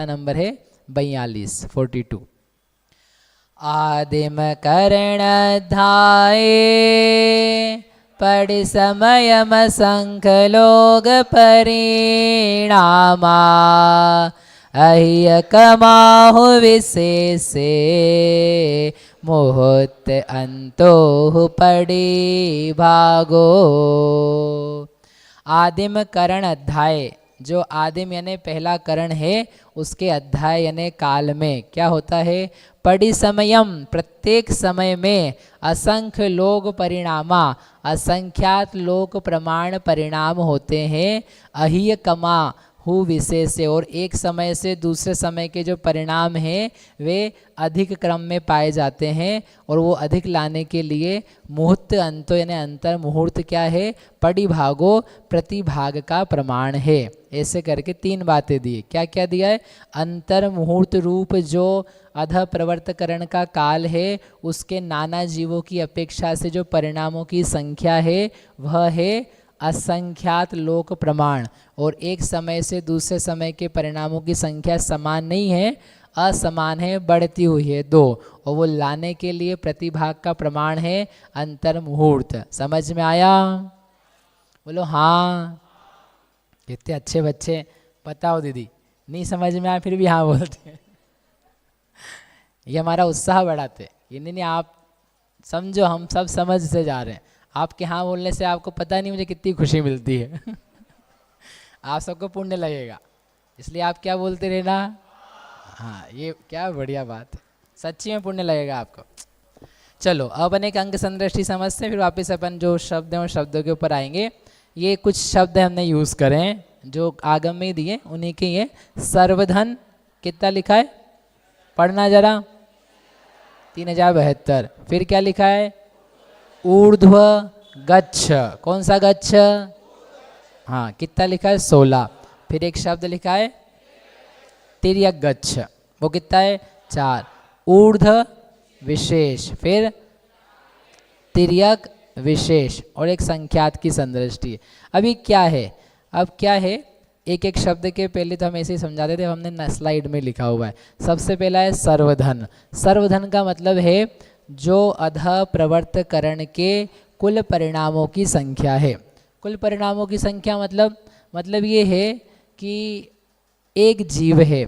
Number है 42। आदिम करण धाये पड़ समयम संख लोग परिणामा अह्य कमाहु विशेषे मुहूर्त अंतो पड़ी भागो। आदिम करण अध्याय, जो आदिम यानी पहला करण है उसके अध्याय यानी काल में क्या होता है, पड़ी समयम प्रत्येक समय में, असंख्य लोग परिणामा असंख्यात लोक प्रमाण परिणाम होते हैं, अहिय कमा हु विशेष से, और एक समय से दूसरे समय के जो परिणाम हैं वे अधिक क्रम में पाए जाते हैं, और वो अधिक लाने के लिए मुहूर्त अंतो यानी अंतर मुहूर्त क्या है, परिभागो प्रतिभाग का प्रमाण है। ऐसे करके 3 बातें दी। क्या क्या दिया है, अंतर मुहूर्त रूप जो अध प्रवर्तकरण का काल है उसके नाना जीवों की अपेक्षा से जो परिणामों की संख्या है वह है असंख्यात लोक प्रमाण, और एक समय से दूसरे समय के परिणामों की संख्या समान नहीं है, असमान है, बढ़ती हुई है 2, और वो लाने के लिए प्रतिभाग का प्रमाण है अंतर मुहूर्त। समझ में आया? बोलो हाँ। कितने अच्छे बच्चे, बताओ दीदी। नहीं समझ में आया फिर भी हाँ बोलते हैं। ये हमारा उत्साह बढ़ाते। ये नहीं आप समझो, हम सब समझ से जा रहे हैं। आपके हाँ बोलने से आपको पता नहीं मुझे कितनी खुशी मिलती है। आप सबको पुण्य लगेगा, इसलिए आप क्या बोलते रहना। हाँ, ये क्या बढ़िया बात है, सच्ची में पुण्य लगेगा आपको। चलो अब अपन एक अंक संदृष्टि समझते हैं, फिर वापस अपन जो शब्द हैं उन शब्दों के ऊपर आएंगे। ये कुछ शब्द हमने यूज़ करे हैं जो आगम में दिए, उन्हीं के ये सर्वधन कितना लिखा है, पढ़ना जरा, 3072। फिर क्या लिखा है, ऊर्ध्व गच्छ, कौन सा गच्छ, हाँ कितना लिखा है 16। फिर एक शब्द लिखा है तिर्यक गच्छ, वो कितना है 4। ऊर्ध्व विशेष, फिर तिर्यक विशेष, और एक संख्यात की संदृष्टि। अभी क्या है, अब क्या है, एक एक शब्द के पहले तो हम ऐसे ही समझाते थे, हमने स्लाइड में लिखा हुआ है। सबसे पहला है सर्वधन। सर्वधन का मतलब है जो अध प्रवर्तकरण के कुल परिणामों की संख्या है। कुल परिणामों की संख्या मतलब ये है कि एक जीव है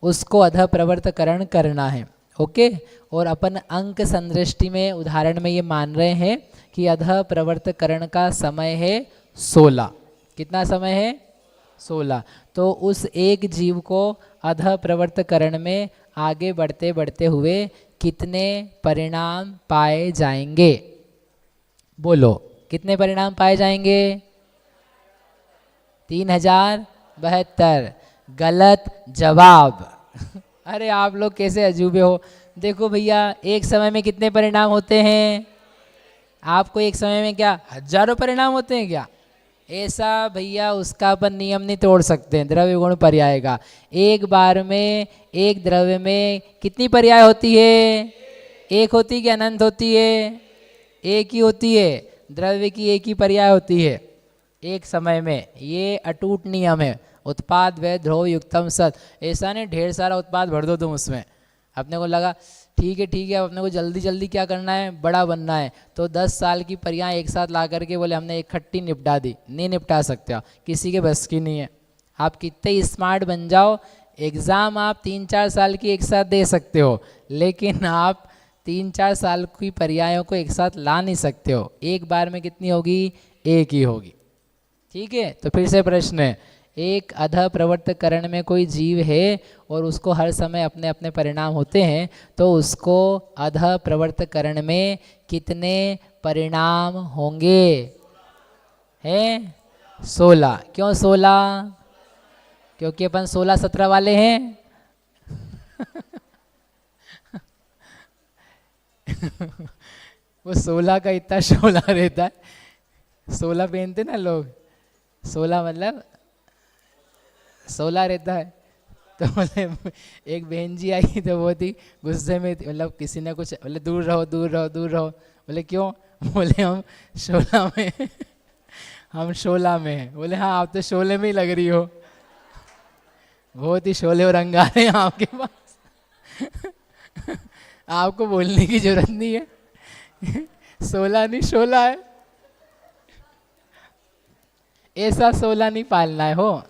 उसको अध प्रवर्तकरण करना है, ओके। और अपन अंक संदृष्टि में उदाहरण में ये मान रहे हैं कि अध प्रवर्तकरण का समय है 16। कितना समय है, 16। तो उस एक जीव को अध प्रवर्तकरण में आगे बढ़ते बढ़ते हुए कितने परिणाम पाए जाएंगे, बोलो कितने परिणाम पाए जाएंगे, 3072। गलत जवाब। अरे आप लोग कैसे अजूबे हो। देखो भैया, एक समय में कितने परिणाम होते हैं, आपको एक समय में क्या हजारों परिणाम होते हैं क्या, ऐसा भैया उसका अपन नियम नहीं तोड़ सकते हैं। द्रव्य गुण पर्याय का एक बार में एक द्रव्य में कितनी पर्याय होती है, एक होती है कि अनंत होती है, एक ही होती है। द्रव्य की एक ही पर्याय होती है एक समय में, ये अटूट नियम है। उत्पाद व ध्रुव युक्तम सत, ऐसा नहीं ढेर सारा उत्पाद भर दो तुम उसमें। अपने को लगा ठीक है, अब अपने को जल्दी जल्दी क्या करना है, बड़ा बनना है, तो 10 साल की पर्याय एक साथ ला करके बोले हमने इकट्ठी निपटा दी। नहीं निपटा सकते हो, किसी के बस की नहीं है। आप कितने स्मार्ट बन जाओ, एग्ज़ाम आप 3-4 साल की एक साथ दे सकते हो, लेकिन आप 3-4 साल की पर्यायों को एक साथ ला नहीं सकते हो। एक बार में कितनी होगी, एक ही होगी। ठीक है, तो फिर से प्रश्न है, एक अध प्रवर्तकरण में कोई जीव है और उसको हर समय अपने अपने परिणाम होते हैं, तो उसको अध प्रवर्तकरण में कितने परिणाम होंगे, हैं 16। क्यों 16? क्योंकि अपन 16-17 वाले हैं। वो 16 का इतना शोला रहता है, 16 पहनते ना लोग, 16 मतलब 16 रहता है। तो बोले एक बहन जी आई तो वो थी गुस्से में थी, मतलब किसी ने कुछ बोले दूर रहो दूर रहो दूर रहो। बोले क्यों? बोले हम 16 में हम 16 में हैं। बोले हाँ आप तो 16 में ही लग रही हो। बहुत ही शोले और रंग आ रहे हैं आपके पास। आपको बोलने की जरूरत नहीं है। 16 नहीं 16 है, ऐसा 16 नहीं पालना है। हो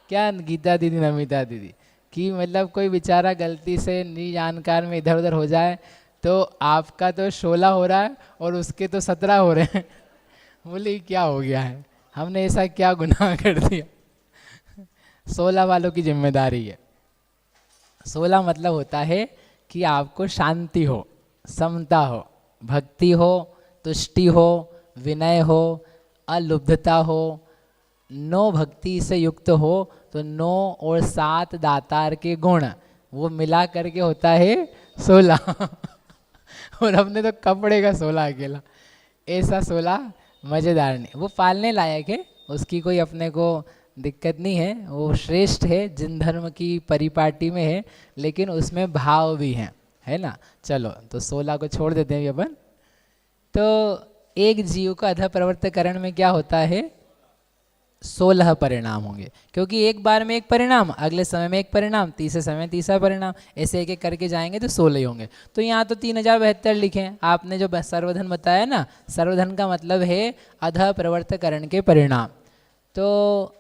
क्या गीता दीदी नमिता दीदी कि मतलब कोई बेचारा गलती से नहीं जानकार में इधर उधर हो जाए तो आपका तो 16 हो रहा है और उसके तो 17 हो रहे हैं। बोले क्या हो गया है, हमने ऐसा क्या गुनाह कर दिया। 16 वालों की जिम्मेदारी है। 16 मतलब होता है कि आपको शांति हो, समता हो, भक्ति हो, तुष्टि हो, विनय हो, अलुब्धता हो, 9 भक्ति से युक्त हो, तो 9 और 7 दातार के गुण वो मिला करके होता है 16। और हमने तो कपड़े का 16 अकेला, ऐसा 16 मज़ेदार नहीं। वो पालने लायक है, उसकी कोई अपने को दिक्कत नहीं है, वो श्रेष्ठ है, जिन धर्म की परिपाटी में है, लेकिन उसमें भाव भी हैं, है ना। चलो तो 16 को छोड़ देते हैं अपन। तो एक जीव का अध प्रवर्तकरण में क्या होता है, 16 परिणाम होंगे, क्योंकि एक बार में एक परिणाम, अगले समय में एक परिणाम, तीसरे समय में तीसरा परिणाम, ऐसे एक एक करके जाएंगे तो 16 ही होंगे। तो यहाँ तो 3072 लिखे हैं। आपने जो सर्वधन बताया ना, सर्वधन का मतलब है अध प्रवर्तकरण के परिणाम। तो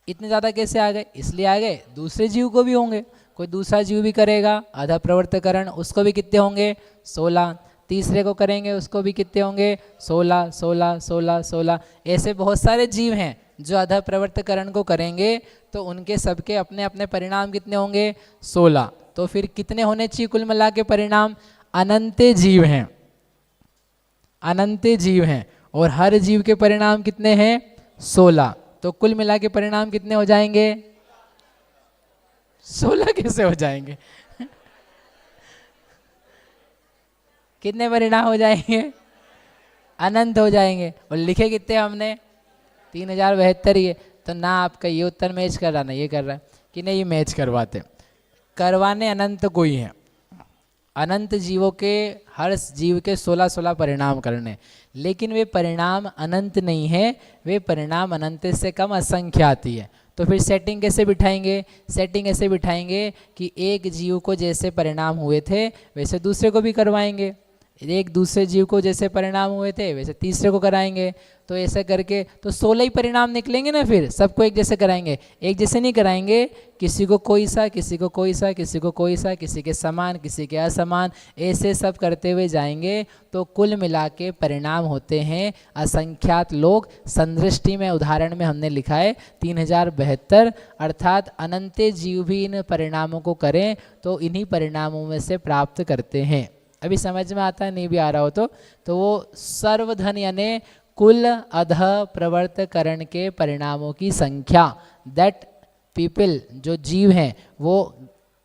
इतने ज़्यादा कैसे आ गए, इसलिए आ गए दूसरे जीव को भी होंगे, कोई दूसरा जीव भी करेगा अध प्रवर्तकरण, उसको भी कितने होंगे 16। तीसरे को करेंगे उसको भी कितने होंगे 16 16 16 16। ऐसे बहुत सारे जीव हैं जो अध प्रवर्तकरण को करेंगे, तो उनके सबके अपने अपने परिणाम कितने होंगे 16। तो फिर कितने होने चाहिए कुल मिला के परिणाम, अनंत जीव हैं, अनंत जीव हैं, और हर जीव के परिणाम कितने हैं 16। तो कुल मिला के परिणाम कितने हो जाएंगे 16 कैसे हो जाएंगे। कितने परिणाम हो जाएंगे, अनंत हो जाएंगे। और लिखे कितने हमने 3072 ही है। तो ना आपका ये उत्तर मैच कर रहा, ना ये कर रहा है, कि नहीं ये मैच करवाते, करवाने अनंत कोई है, अनंत जीवों के हर जीव के 16-16 परिणाम करने, लेकिन वे परिणाम अनंत नहीं है, वे परिणाम अनंत से कम असंख्य आती है। तो फिर सेटिंग कैसे बिठाएंगे, सेटिंग ऐसे बिठाएंगे कि एक जीव को जैसे परिणाम हुए थे वैसे दूसरे को भी करवाएंगे, एक दूसरे जीव को जैसे परिणाम हुए थे वैसे तीसरे को कराएंगे। तो ऐसे करके तो 16 ही परिणाम निकलेंगे ना, फिर सबको एक जैसे कराएंगे, एक जैसे नहीं कराएंगे, किसी को कोई सा, किसी को कोई सा, किसी को कोई सा, किसी के समान, किसी के असमान, ऐसे सब करते हुए जाएंगे। तो कुल मिला के परिणाम होते हैं असंख्यात लोग। संदृष्टि में उदाहरण में हमने लिखा है 3072, अर्थात अनंत जीव भी इन परिणामों को करें तो इन्हीं परिणामों में से प्राप्त करते हैं। अभी समझ में आता है, नहीं भी आ रहा हो तो वो सर्वधन यानी कुल अध प्रवर्तकरण के परिणामों की संख्या, दैट पीपल जो जीव हैं वो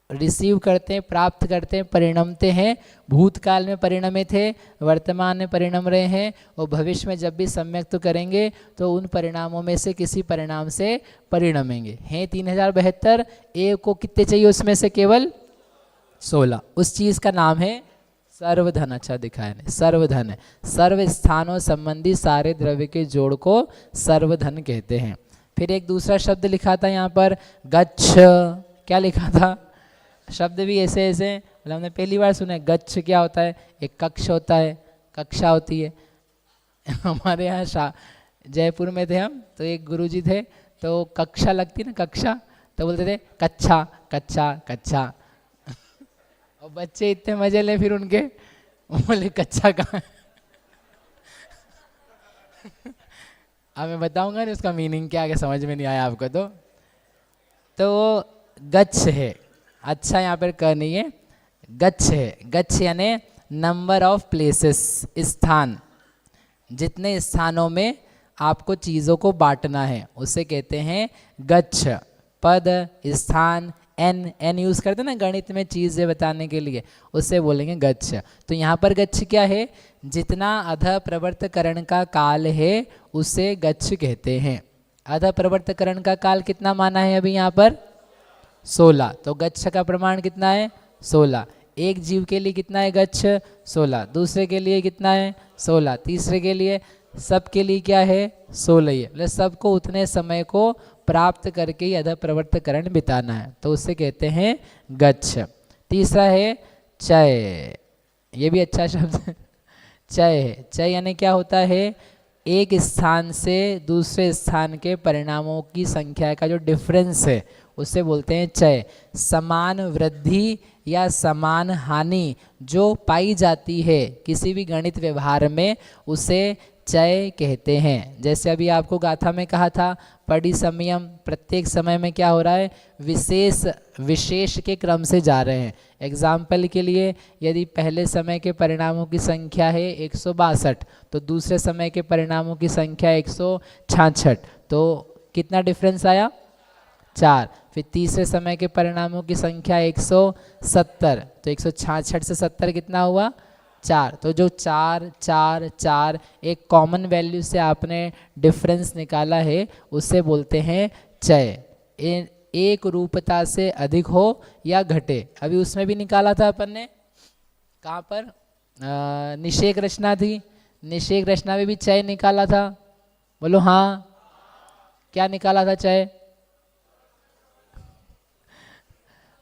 रिसीव करते हैं, प्राप्त करते हैं, परिणमते हैं। भूतकाल में परिणमे थे, वर्तमान में परिणम रहे हैं, और भविष्य में जब भी सम्यक तो करेंगे तो उन परिणामों में से किसी परिणाम से परिणमेंगे। हैं 3072, एक को कितने चाहिए उसमें से केवल 16। उस चीज़ का नाम है सर्वधन। अच्छा दिखाया नहीं, सर्वधन है, सर्व स्थानों संबंधी सारे द्रव्य के जोड़ को सर्वधन कहते हैं। फिर एक दूसरा शब्द लिखा था यहाँ पर गच्छ, क्या लिखा था, शब्द भी ऐसे ऐसे मतलब हमने पहली बार सुना है। गच्छ क्या होता है, एक कक्ष होता है, कक्षा होती है। हमारे यहाँ जयपुर में थे हम, तो एक गुरुजी थे, तो कक्षा लगती ना, कक्षा, तो बोलते थे कच्छा कच्छा कच्छा। और बच्चे इतने मजे ले फिर उनके, बोले कच्चा कहाँ। अब मैं बताऊंगा ना उसका मीनिंग क्या, समझ में नहीं आया आपको तो गच्छ है। अच्छा यहाँ पर क नहीं है, गच्छ है। गच्छ यानी नंबर ऑफ प्लेसेस, स्थान, जितने स्थानों में आपको चीज़ों को बांटना है उसे कहते हैं गच्छ। पद, स्थान, एन यूज़ करते हैं ना गणित में चीज़ें बताने के लिए, उससे बोलेंगे गच्छ। तो यहाँ पर गच्छ क्या है, जितना अध प्रवर्तकरण का काल है उसे गच्छ कहते हैं। अध प्रवर्तकरण का काल कितना माना है अभी यहाँ पर 16, तो गच्छ का प्रमाण कितना है 16। एक जीव के लिए कितना है गच्छ 16, दूसरे के लिए कितना है 16, तीसरे के लिए सबके लिए क्या है 16 ही है, मतलब सबको उतने समय को प्राप्त करके ही अध प्रवर्तकरण बिताना है, तो उससे कहते हैं गच्छ। तीसरा है चय, ये भी अच्छा शब्द है, चय है। चय यानी क्या होता है, एक स्थान से दूसरे स्थान के परिणामों की संख्या का जो डिफरेंस है उससे बोलते हैं चय। समान वृद्धि या समान हानि जो पाई जाती है किसी भी गणित व्यवहार में उसे चय कहते हैं। जैसे अभी आपको गाथा में कहा था पड़ी समयम, प्रत्येक समय में क्या हो रहा है, विशेष के क्रम से जा रहे हैं। एग्जाम्पल के लिए यदि पहले समय के परिणामों की संख्या है 162 तो दूसरे समय के परिणामों की संख्या 166, तो कितना डिफरेंस आया 4। फिर तीसरे समय के परिणामों की संख्या 170, तो 166 से 70 कितना हुआ 4। तो जो 4 4 4 एक कॉमन वैल्यू से आपने डिफरेंस निकाला है उसे बोलते हैं चय। एक रूपता से अधिक हो या घटे, अभी उसमें भी निकाला था अपन ने, कहाँ पर निषेक रचना थी, निषेक रचना में भी चय निकाला था, बोलो हाँ, क्या निकाला था चय,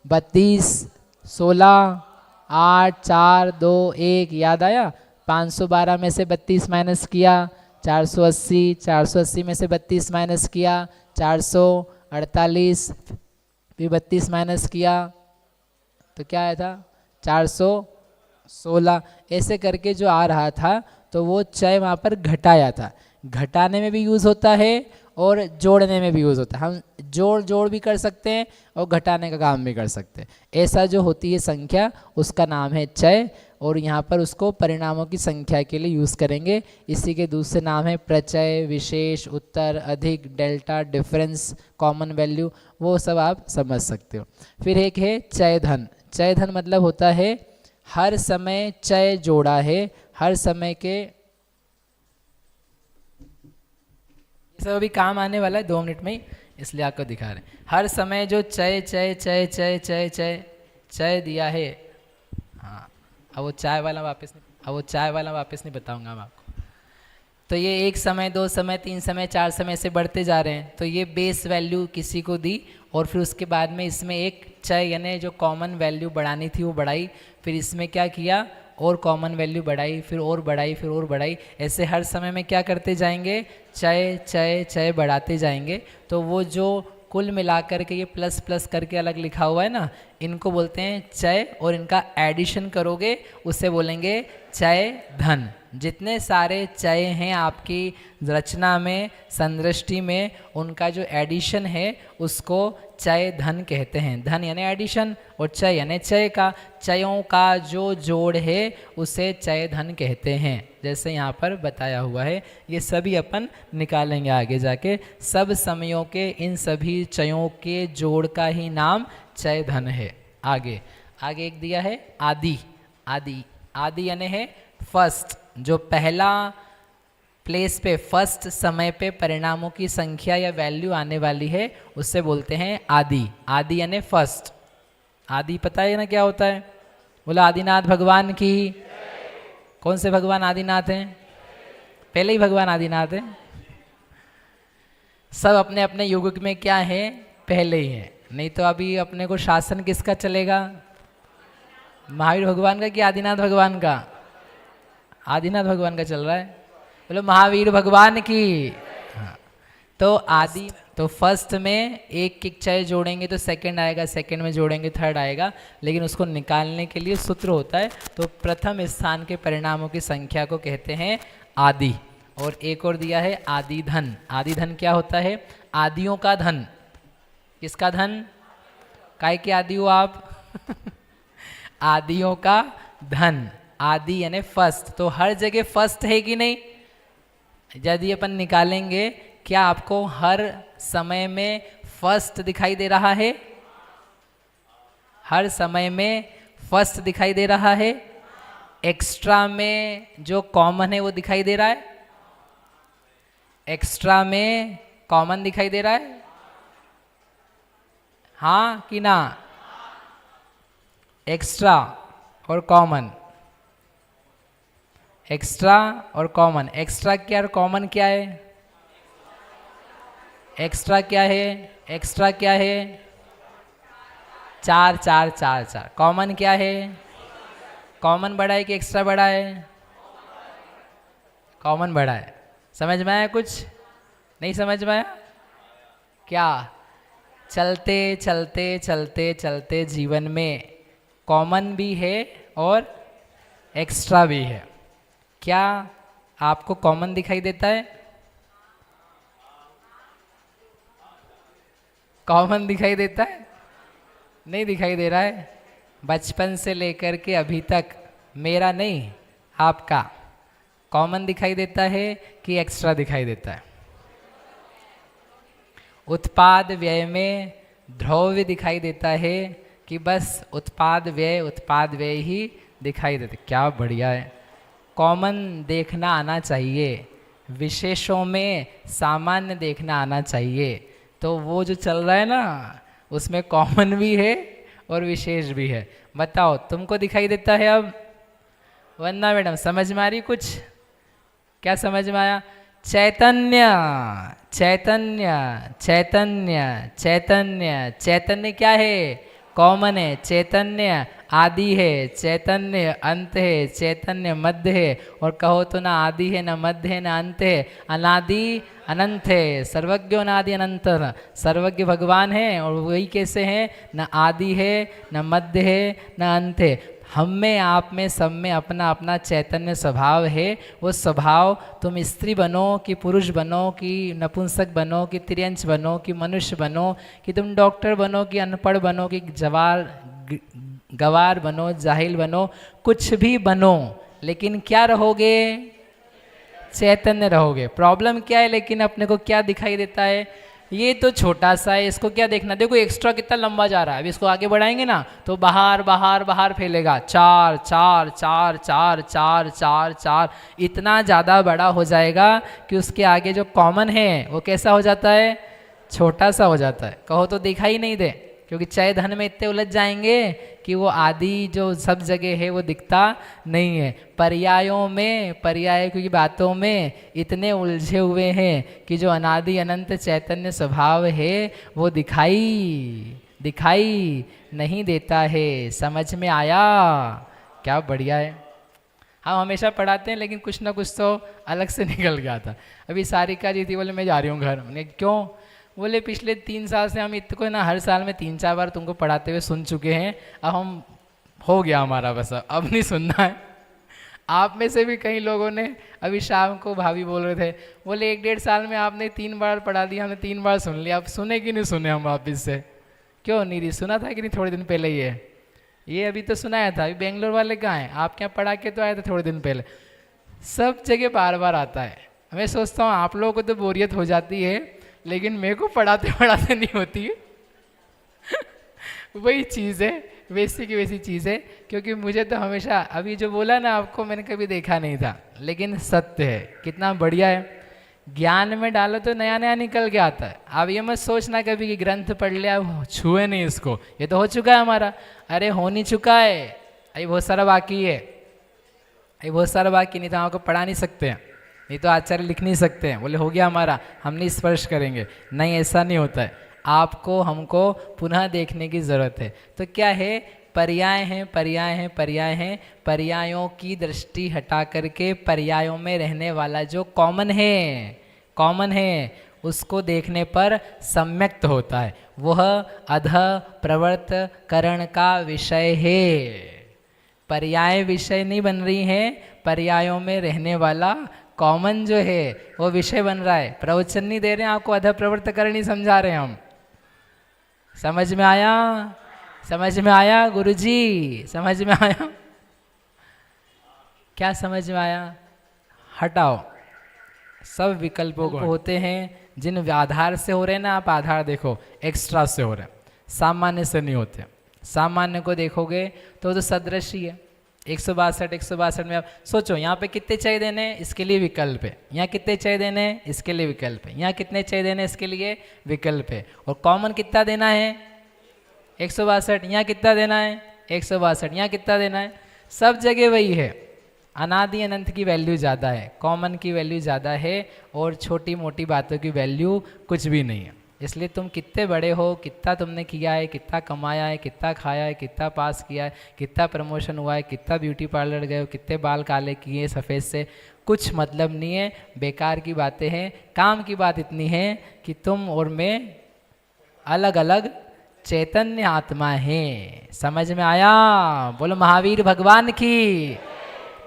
32 16 8 4 2 1, याद आया। 512 में से 32 माइनस किया 480, 480 में से 32 माइनस किया 448, फिर 32 माइनस किया तो क्या आया था 416। ऐसे करके जो आ रहा था तो वो चय वहाँ पर घटाया था। घटाने में भी यूज़ होता है और जोड़ने में भी यूज़ होता है। हम जोड़ भी कर सकते हैं और घटाने का काम भी कर सकते हैं। ऐसा जो होती है संख्या उसका नाम है चय, और यहाँ पर उसको परिणामों की संख्या के लिए यूज़ करेंगे। इसी के दूसरे नाम है प्रचय, विशेष, उत्तर, अधिक, डेल्टा, डिफरेंस, कॉमन वैल्यू, वो सब आप समझ सकते हो। फिर एक है चय धन। चय धन मतलब होता है हर समय चय जोड़ा है, हर समय के, सब अभी काम आने वाला है 2 मिनट में ही, इसलिए आपको दिखा रहे हैं। हर समय जो चय चय चय चय चय चय चय दिया है, हाँ अब वो चाय वाला वापस नहीं बताऊंगा मैं आपको। तो ये 1 समय 2 समय 3 समय 4 समय से बढ़ते जा रहे हैं, तो ये बेस वैल्यू किसी को दी और फिर उसके बाद में इसमें एक चय यानी जो कॉमन वैल्यू बढ़ानी थी वो बढ़ाई, फिर इसमें क्या किया और कॉमन वैल्यू बढ़ाई, फिर और बढ़ाई, फिर और बढ़ाई, ऐसे हर समय में क्या करते जाएंगे चय चय चय बढ़ाते जाएंगे। तो वो जो कुल मिलाकर के ये प्लस प्लस करके अलग लिखा हुआ है ना, इनको बोलते हैं चय, और इनका एडिशन करोगे उससे बोलेंगे चय धन। जितने सारे चय हैं आपकी रचना में, संदृष्टि में, उनका जो एडिशन है उसको चय धन कहते हैं। धन यानी एडिशन और चय यानी चय का, चयों का जो जोड़ है उसे चय धन कहते हैं, जैसे यहाँ पर बताया हुआ है। ये सभी अपन निकालेंगे आगे जाके। सब समयों के इन सभी चयों के जोड़ का ही नाम चय धन है। आगे एक दिया है आदि। आदि यानी है फर्स्ट, जो पहला प्लेस पे फर्स्ट समय पे परिणामों की संख्या या वैल्यू आने वाली है उससे बोलते हैं आदि। आदि यानी फर्स्ट। आदि पता है ना क्या होता है, बोला आदिनाथ भगवान की। कौन से भगवान आदिनाथ हैं? पहले ही भगवान आदिनाथ हैं। सब अपने अपने युग में क्या है पहले ही है, नहीं तो अभी अपने को शासन किसका चलेगा, महावीर भगवान का कि आदिनाथ भगवान का? आदिनाथ भगवान का चल रहा है। बोलो महावीर भगवान की। हाँ, तो आदि, तो फर्स्ट में एक चय जोड़ेंगे तो सेकंड आएगा, सेकंड में जोड़ेंगे थर्ड आएगा, लेकिन उसको निकालने के लिए सूत्र होता है। तो प्रथम स्थान के परिणामों की संख्या को कहते हैं आदि। और एक और दिया है आदि धन। आदि धन क्या होता है? आदियों का धन। किसका धन? काय के आदि हो आप? आदियों का धन। आदि यानी फर्स्ट, तो हर जगह फर्स्ट है कि नहीं? यदि अपन निकालेंगे, क्या आपको हर समय में फर्स्ट दिखाई दे रहा है? हर समय में फर्स्ट दिखाई दे रहा है। एक्स्ट्रा में जो कॉमन है वो दिखाई दे रहा है। एक्स्ट्रा में कॉमन दिखाई दे रहा है, हाँ कि ना? एक्स्ट्रा और कॉमन, एक्स्ट्रा और कॉमन। एक्स्ट्रा क्या और कॉमन क्या है? एक्स्ट्रा क्या है? एक्स्ट्रा क्या है? चार चार चार चार। कॉमन क्या है? कॉमन बड़ा है कि एक्स्ट्रा बड़ा है? कॉमन बड़ा है। समझ में आया कुछ? नहीं समझ में आया? क्या? चलते चलते चलते चलते जीवन में कॉमन भी है और एक्स्ट्रा भी है। क्या आपको कॉमन दिखाई देता है? कॉमन दिखाई देता है? नहीं दिखाई दे रहा है। बचपन से लेकर के अभी तक मेरा नहीं आपका कॉमन दिखाई देता है कि एक्स्ट्रा दिखाई देता है? उत्पाद व्यय में द्रव्य दिखाई देता है कि बस उत्पाद व्यय ही दिखाई देते? क्या बढ़िया है। कॉमन देखना आना चाहिए, विशेषों में सामान्य देखना आना चाहिए। तो वो जो चल रहा है ना उसमें कॉमन भी है और विशेष भी है। बताओ तुमको दिखाई देता है अब? वंदना मैडम समझ में आ रही कुछ? क्या समझ में आया? चैतन्य चैतन्य चैतन्य चैतन्य। चैतन्य क्या है? कॉमन है। चैतन्य आदि है, चैतन्य अंत है, चैतन्य मध्य है, और कहो तो ना आदि है ना मध्य है ना अंत है, अनादि अनंत है। सर्वज्ञ अनादि अनंत। सर्वज्ञ भगवान है और वही कैसे हैं? न आदि है न मध्य है न अंत है। हम में आप में सब में अपना अपना चैतन्य स्वभाव है। वो स्वभाव तुम स्त्री बनो कि पुरुष बनो कि नपुंसक बनो कि तिर्यंच बनो कि मनुष्य बनो कि तुम डॉक्टर बनो कि अनपढ़ बनो कि गवार बनो जाहिल बनो, कुछ भी बनो, लेकिन क्या रहोगे? चैतन्य रहोगे। प्रॉब्लम क्या है लेकिन अपने को क्या दिखाई देता है? ये तो छोटा सा है, इसको क्या देखना? देखो एक्स्ट्रा कितना लंबा जा रहा है। अब इसको आगे बढ़ाएंगे ना तो बाहर बाहर बाहर फैलेगा। चार चार चार चार चार चार चार, इतना ज़्यादा बड़ा हो जाएगा कि उसके आगे जो कॉमन है वो कैसा हो जाता है? छोटा सा हो जाता है। कहो तो दिखाई नहीं दे, क्योंकि चय धन में इतने उलझ जाएंगे कि वो आदि जो सब जगह है वो दिखता नहीं है। पर्यायों में, पर्याय की बातों में इतने उलझे हुए हैं कि जो अनादि अनंत चैतन्य स्वभाव है वो दिखाई नहीं देता है। समझ में आया? क्या बढ़िया है। हम हमेशा पढ़ाते हैं लेकिन कुछ ना कुछ तो अलग से निकल गया था। अभी सारिका जी थी, बोले मैं जा रही हूँ घर। मैंने क्यों? बोले पिछले 3 साल से हम इतने ना हर साल में 3-4 बार तुमको पढ़ाते हुए सुन चुके हैं, अब हम हो गया हमारा, बस अब नहीं सुनना है। आप में से भी कई लोगों ने, अभी शाम को भाभी बोल रहे थे, बोले 1-1.5 साल में आपने 3 बार पढ़ा दिया, हमने 3 बार सुन लिया, अब सुने कि नहीं सुने हम वापिस से? क्यों नीरी, सुना था कि नहीं थोड़े दिन पहले? ये अभी तो सुनाया था। अभी बेंगलोर वाले कहाँ हैं? आपके यहाँ पढ़ा के तो आए थे थोड़े दिन पहले। सब जगह बार बार आता है। मैं सोचता हूँ आप लोगों को तो बोरियत हो जाती है, लेकिन मेरे को पढ़ाते पढ़ाते नहीं होती है। वही चीज़ है, वैसी की वैसी चीज़ है। क्योंकि मुझे तो हमेशा, अभी जो बोला ना आपको, मैंने कभी देखा नहीं था, लेकिन सत्य है। कितना बढ़िया है। ज्ञान में डालो तो नया नया निकल के आता है। अब ये मत सोचना कभी कि ग्रंथ पढ़ लिया, छुए नहीं इसको, ये तो हो चुका है हमारा। अरे हो नहीं चुका है, अभी बहुत सारा बाकी है। अभी बहुत सारा बाकी, नहीं तो आपको पढ़ा नहीं सकते हैं, नहीं तो आचार्य लिख नहीं सकते हैं। बोले हो गया हमारा, हम नहीं स्पर्श करेंगे। नहीं, ऐसा नहीं होता है। आपको हमको पुनः देखने की ज़रूरत है। तो क्या है? पर्याय हैं, पर्याय हैं, पर्याय हैं। पर्यायों की दृष्टि हटा करके पर्यायों में रहने वाला जो कॉमन है उसको देखने पर सम्यक्त होता है। वह अध प्रवर्त करण का विषय है। पर्याय विषय नहीं बन रही हैं, पर्यायों में रहने वाला कॉमन जो है वो विषय बन रहा है। प्रवचन नहीं दे रहे हैं आपको, अध प्रवर्त करण नहीं समझा रहे हैं हम। समझ में आया? समझ में आया गुरुजी? समझ में आया? क्या समझ में आया? हटाओ सब विकल्पों को। होते हैं जिन आधार से हो रहे हैं ना, आप आधार देखो, एक्स्ट्रा से हो रहे हैं, सामान्य से नहीं होते। सामान्य को देखोगे तो सदृश ही है। 162 में आप सोचो, यहाँ पे कितने चय देने, इसके लिए विकल्प है। यहाँ कितने चय देने, इसके लिए विकल्प है। यहाँ कितने चय देने, इसके लिए विकल्प है। और कॉमन कितना देना है? 162। यहाँ कितना देना है? 162। यहाँ कितना देना है? सब जगह वही है। अनादि अनंत की वैल्यू ज़्यादा है, कॉमन की वैल्यू ज़्यादा है, और छोटी मोटी बातों की वैल्यू कुछ भी नहीं है। इसलिए तुम कितने बड़े हो, कितना तुमने किया है, कितना कमाया है, कितना खाया है, कितना पास किया है, कितना प्रमोशन हुआ है, कितना ब्यूटी पार्लर गए हो, कितने बाल काले किए सफ़ेद से, कुछ मतलब नहीं है, बेकार की बातें हैं। काम की बात इतनी है कि तुम और मैं अलग अलग चैतन्य आत्मा है। समझ में आया? बोलो महावीर भगवान की।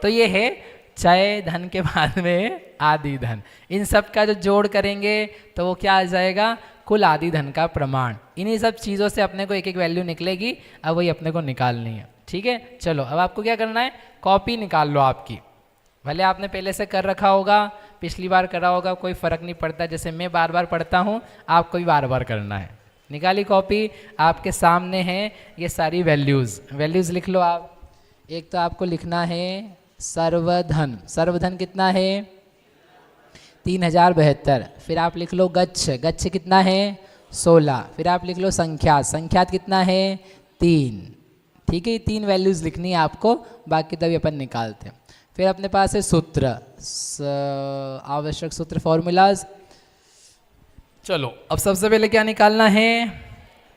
तो ये है क्षय धन के बाद में आदि धन। इन सब का जो जोड़ करेंगे तो वो क्या आ जाएगा? कुल आदि धन का प्रमाण। इन्हीं सब चीज़ों से अपने को एक एक वैल्यू निकलेगी, अब वही अपने को निकालनी है। ठीक है, चलो अब आपको क्या करना है, कॉपी निकाल लो आपकी। भले आपने पहले से कर रखा होगा, पिछली बार करा होगा, कोई फ़र्क नहीं पड़ता। जैसे मैं बार बार पढ़ता हूँ, आपको भी बार बार करना है। निकाली कॉपी, आपके सामने है ये सारी वैल्यूज़। वैल्यूज़ लिख लो आप। एक तो आपको लिखना है सर्वधन। सर्वधन कितना है? 3072। फिर आप लिख लो गच्छ। गच्छ कितना है? 16। फिर आप लिख लो संख्यात। संख्यात कितना है? 3। ठीक है, ये 3 वैल्यूज़ लिखनी है आपको, बाकी तभी अपन निकालते हैं। फिर अपने पास है सूत्र, आवश्यक सूत्र, फॉर्मूलाज। चलो अब सबसे पहले क्या निकालना है?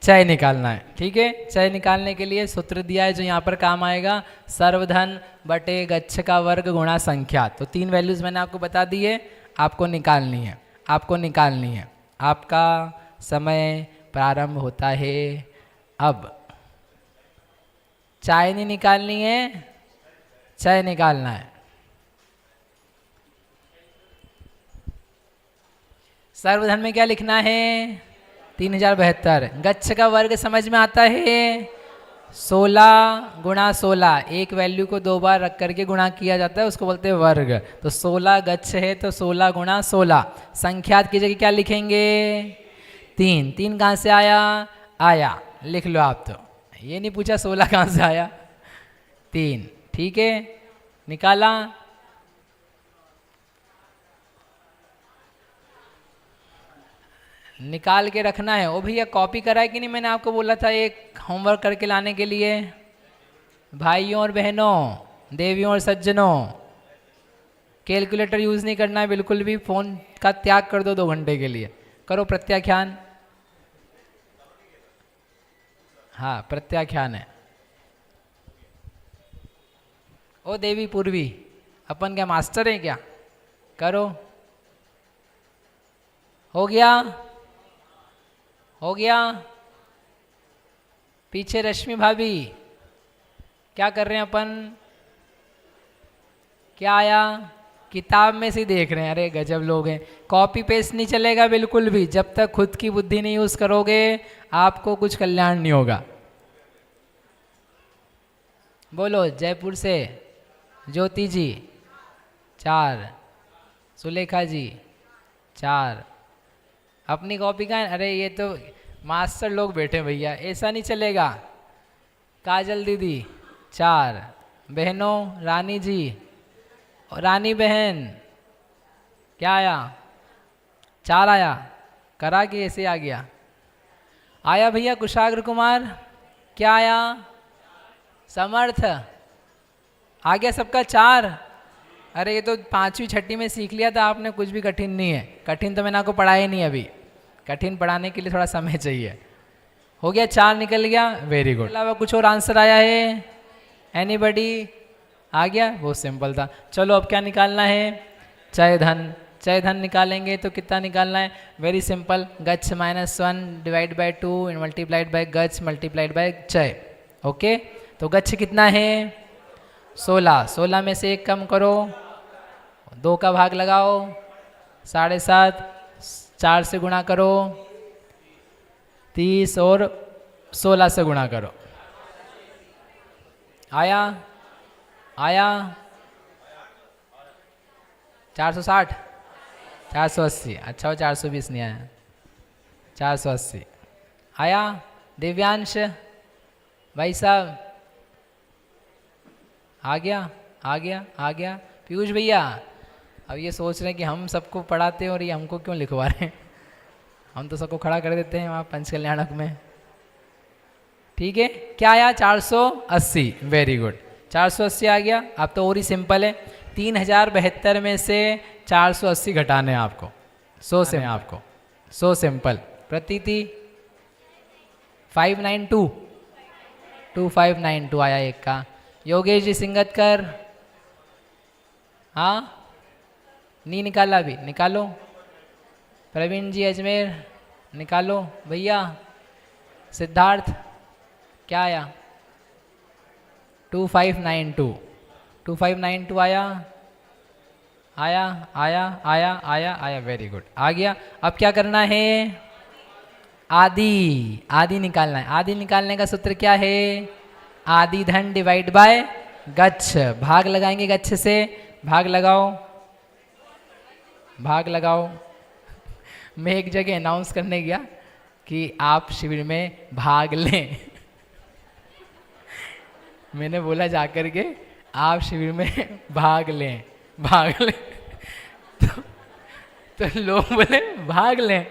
क्षय निकालना है। ठीक है, क्षय निकालने के लिए सूत्र दिया है जो यहाँ पर काम आएगा, सर्वधन बटे गच्छ का वर्ग गुणा संख्यात। तो 3 वैल्यूज़ मैंने आपको बता दी है, आपको निकालनी है, आपको निकालनी है। आपका समय प्रारंभ होता है अब। चाय नहीं निकालनी है, क्षय निकालना है। सर्वधन में क्या लिखना है? 3072। गच्छ का वर्ग समझ में आता है? 16 गुणा 16। एक वैल्यू को 2 बार रख करके गुणा किया जाता है, उसको बोलते हैं वर्ग। तो 16 गच्छ है तो 16 गुणा 16। संख्यात की जगह क्या लिखेंगे? 3। 3 कहाँ से आया? आया, लिख लो आप। तो ये नहीं पूछा 16 कहाँ से आया, 3। ठीक है, निकाला। निकाल के रखना है। ओ भैया कॉपी करा है कि नहीं? मैंने आपको बोला था एक होमवर्क करके लाने के लिए। भाइयों और बहनों, देवियों और सज्जनों, कैलकुलेटर यूज़ नहीं करना है बिल्कुल भी। फ़ोन का त्याग कर दो 2 घंटे के लिए। करो प्रत्याख्यान। हाँ, प्रत्याख्यान है। ओ देवी पूर्वी, अपन क्या मास्टर हैं क्या? करो। हो गया? हो गया? पीछे रश्मि भाभी, क्या कर रहे हैं अपन? क्या आया? किताब में से देख रहे हैं। अरे गजब लोग हैं। कॉपी पेस्ट नहीं चलेगा बिल्कुल भी। जब तक खुद की बुद्धि नहीं यूज़ करोगे, आपको कुछ कल्याण नहीं होगा। बोलो जयपुर से ज्योति जी 4, सुलेखा जी 4। अपनी कॉपी का? अरे ये तो मास्टर लोग बैठे भैया, ऐसा नहीं चलेगा। काजल दीदी 4, बहनों रानी जी, रानी बहन क्या आया? 4 आया। करा कि ऐसे आ गया? आया भैया कुशाग्र कुमार, क्या आया? समर्थ आ गया सबका 4। अरे ये तो 5वीं 6वीं में सीख लिया था आपने, कुछ भी कठिन नहीं है। कठिन तो मैंने आपको पढ़ाया नहीं अभी, कठिन पढ़ाने के लिए थोड़ा समय चाहिए। हो गया? 4 निकल गया, वेरी गुड। अलावा कुछ और आंसर आया है? एनीबडी? आ गया? बहुत सिंपल था। चलो अब क्या निकालना है? क्षय धन। क्षय धन निकालेंगे तो कितना निकालना है? वेरी सिंपल, गच्छ -1 डिवाइड बाय 2 मल्टीप्लाइड बाय गच्छ मल्टीप्लाइड बाय क्षय। ओके, तो गच्छ कितना है? 16। 16 में से 1 कम करो, 2 का भाग लगाओ, 7.5, 4 से गुणा करो, 30 और 16 से गुणा करो। आया? आया? 460, 480। अच्छा वो 420 नहीं आया, 480 आया। दिव्यांश भाई साहब आ गया? आ गया? आ गया? पीयूष भैया अब ये सोच रहे हैं कि हम सबको पढ़ाते हैं और ये हमको क्यों लिखवा रहे हैं? हम तो सबको खड़ा कर देते हैं वहाँ पंचकल्याणक में। ठीक है, क्या आया? 480। Very good. 480 आ गया। अब तो और ही सिंपल है, 3072 में से 480 घटाने हैं आपको। So simple. प्रतीति 592 2592 आया एक का। योगेश जी सिंगतकर, हाँ नहीं निकाला, अभी निकालो। प्रवीण जी अजमेर निकालो भैया। सिद्धार्थ क्या आया? 2592 आया आया आया आया आया आया, वेरी गुड, आ गया। अब क्या करना है? आदि निकालना है। आदि निकालने का सूत्र क्या है? आदि धन डिवाइड बाय गच्छ। भाग लगाएंगे गच्छ से, भाग लगाओ। मैं एक जगह अनाउंस करने गया कि आप शिविर में भाग लें। मैंने बोला जाकर के आप शिविर में भाग लें। तो लोग बोले भाग लें।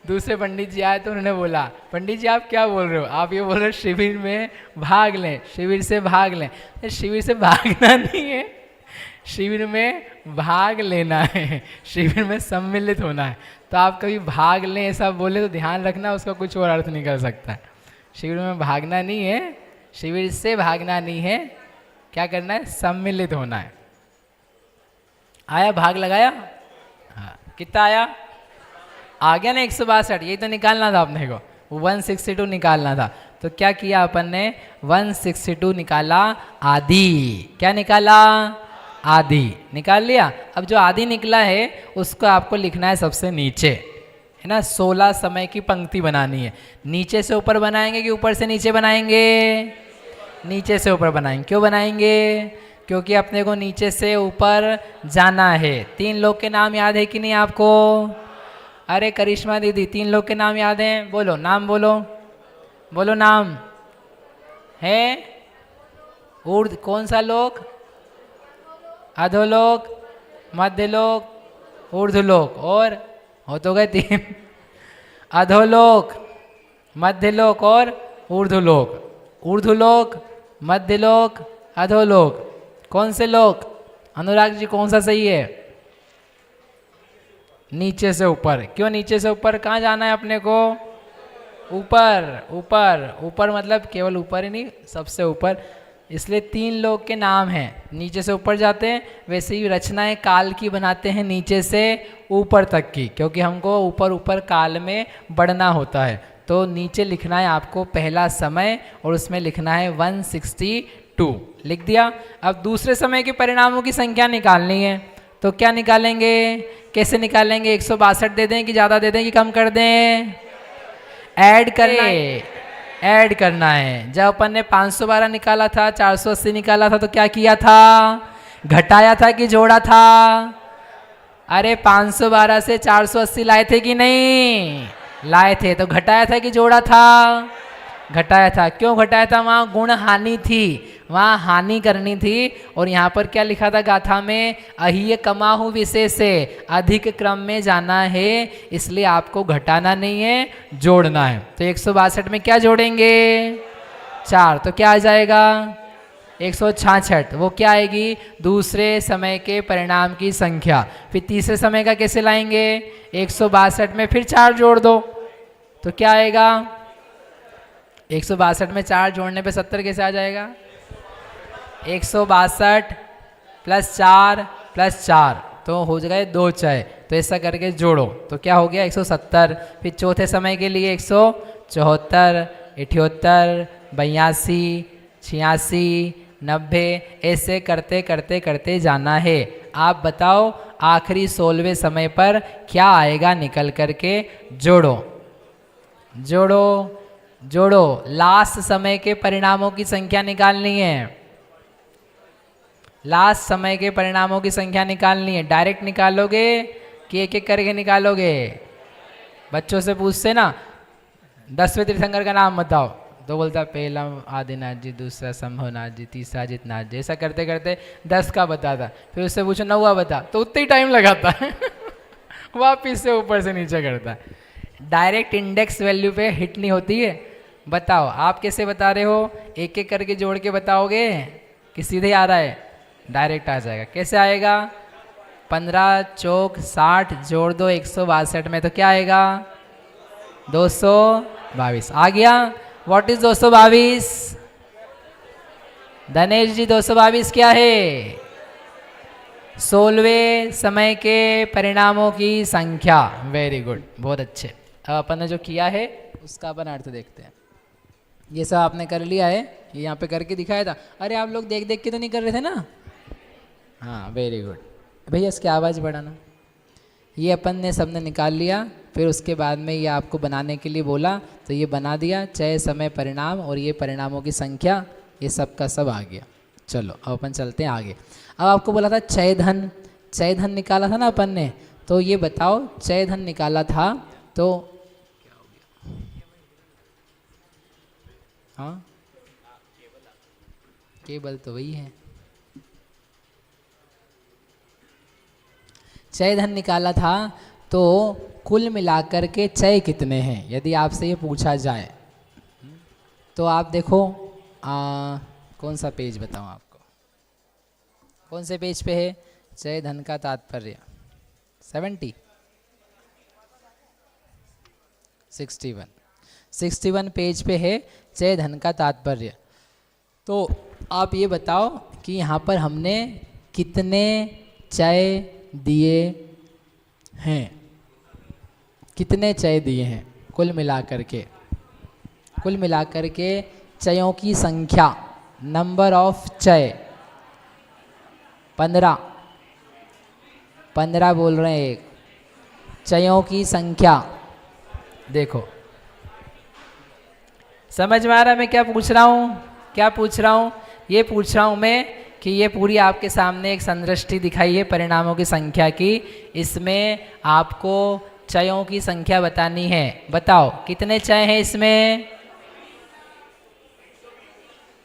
दूसरे पंडित जी आए तो उन्होंने बोला, पंडित जी आप क्या बोल रहे हो? आप ये बोल रहे हो शिविर में भाग लें, शिविर से भाग लें। शिविर से भागना नहीं है, शिविर में भाग लेना है, शिविर में सम्मिलित होना है। तो आप कभी भाग लें ऐसा बोले तो ध्यान रखना, उसका कुछ और अर्थ निकल सकता है। शिविर में भागना नहीं है, शिविर से भागना नहीं है, क्या करना है? सम्मिलित होना है। आया? भाग लगाया? हाँ, कितना आया? आ गया ना 162। यही तो निकालना था अपने को, 162 निकालना था। तो क्या किया अपन ने? 162 निकाला, आदि। क्या निकाला? आदि निकाल लिया। अब जो आदि निकला है उसको आपको लिखना है सबसे नीचे, है ना। 16 समय की पंक्ति बनानी है। नीचे से ऊपर बनाएंगे कि ऊपर से नीचे बनाएंगे? नीचे से ऊपर बनाएंगे। क्यों बनाएंगे? क्योंकि अपने को नीचे से ऊपर जाना है। 3 लोग के नाम याद है कि नहीं आपको? अरे करिश्मा दीदी, 3 लोग के नाम याद हैं? बोलो नाम, बोलो नाम है। ऊर्ध्व कौन सा लोक? अधोलोक, मध्यलोक, ऊर्ध्वलोक। और हो तो गए 3। अधोलोक, मध्यलोक और ऊर्ध्वलोक। ऊर्ध्वलोक, मध्यलोक, अधोलोक। कौन से लोक? अनुराग जी कौन सा सही है? नीचे से ऊपर। क्यों नीचे से ऊपर? कहाँ जाना है अपने को? ऊपर मतलब केवल ऊपर ही नहीं, सबसे ऊपर। इसलिए 3 लोग के नाम हैं, नीचे से ऊपर जाते हैं। वैसे ही रचनाएं काल की बनाते हैं नीचे से ऊपर तक की, क्योंकि हमको ऊपर काल में बढ़ना होता है। तो नीचे लिखना है आपको पहला समय, और उसमें लिखना है 162। लिख दिया। अब दूसरे समय के परिणामों की संख्या निकालनी है। तो क्या निकालेंगे? कैसे निकालेंगे? 162 दे दें कि ज़्यादा दे दें कि कम कर दें? ऐड करना है। जब अपन ने 512 निकाला था, 480 निकाला था, तो क्या किया था? घटाया था कि जोड़ा था? अरे 512 से 480 लाए थे कि नहीं? लाए थे। तो घटाया था कि जोड़ा था? घटाया था। क्यों घटाया था? वहाँ गुण हानि थी, वहाँ हानि करनी थी। और यहाँ पर क्या लिखा था गाथा में? अहिय कमाहु विशेष से, अधिक क्रम में जाना है, इसलिए आपको घटाना नहीं है, जोड़ना है। तो 162 में क्या जोड़ेंगे? 4। तो क्या आ जाएगा? 166। वो क्या आएगी? दूसरे समय के परिणाम की संख्या। फिर तीसरे समय का कैसे लाएंगे? 162 में फिर 4 जोड़ दो, तो क्या आएगा? 162 में 4 जोड़ने पे 70 कैसे आ जाएगा? 162 + 4 + 4 तो हो जाएगा 2 6। तो ऐसा करके जोड़ो तो क्या हो गया? 170। फिर चौथे समय के लिए 174, 78, 82, 86, 90, ऐसे करते करते करते जाना है। आप बताओ आखिरी 16वें समय पर क्या आएगा निकल करके? जोड़ो। लास्ट समय के परिणामों की संख्या निकालनी है। लास्ट समय के परिणामों की संख्या निकालनी है। डायरेक्ट निकालोगे कि एक एक करके निकालोगे? बच्चों से पूछते ना, 10वें तीर्थंकर का नाम बताओ, तो बोलता पहला आदिनाथ जी, दूसरा शंभुनाथ जी, तीसरा अजितनाथ जी। ऐसा करते करते 10 का बताता। फिर उससे पूछो 9वां बता, तो उतना ही टाइम लगाता है। वापिस से ऊपर से नीचे करता है। डायरेक्ट इंडेक्स वैल्यू पे हिट नहीं होती है, बताओ आप कैसे बता रहे हो, एक एक करके जोड़ के बताओगे कि सीधे आ रहा है? डायरेक्ट आ जाएगा। कैसे आएगा? 15 चौक 60 जोड़ दो 162 में, तो क्या आएगा? 222 आ गया। What is 222? धनेश जी 222 क्या है? 16वें समय के परिणामों की संख्या। वेरी गुड, बहुत अच्छे। अब अपन ने जो किया है उसका अपन अर्थ देखते हैं। ये सब आपने कर लिया है, ये यहाँ पे करके दिखाया था। अरे आप लोग देख देख के तो नहीं कर रहे थे ना? हाँ वेरी गुड। भैया इसकी आवाज़ बढ़ाना। ये अपन ने सबने निकाल लिया, फिर उसके बाद में ये आपको बनाने के लिए बोला तो ये बना दिया। चय समय परिणाम और ये परिणामों की संख्या, ये सब का सब आ गया। चलो अब अपन चलते हैं आगे। अब आपको बोला था चय धन, चय धन निकाला था ना अपन ने, तो ये बताओ चय धन निकाला था तो हाँ केवल तो वही है। चय धन निकाला था तो कुल मिलाकर के चय कितने हैं, यदि आपसे ये पूछा जाए तो आप देखो कौन सा पेज बताऊं आपको, कौन से पेज पे है चय धन का तात्पर्य? 61 पेज पे है चय धन का तात्पर्य। तो आप ये बताओ कि यहाँ पर हमने कितने चय दिए हैं, कितने चय दिए हैं कुल मिलाकर के? कुल मिलाकर के चयों की संख्या, नंबर ऑफ चय 15 बोल रहे हैं। एक चयों की संख्या देखो, समझ में आ रहा है मैं क्या पूछ रहा हूँ? क्या पूछ रहा हूँ? ये पूछ रहा हूँ मैं कि ये पूरी आपके सामने एक संदृष्टि दिखाई है परिणामों की संख्या की, इसमें आपको चयों की संख्या बतानी है। बताओ कितने चय हैं इसमें?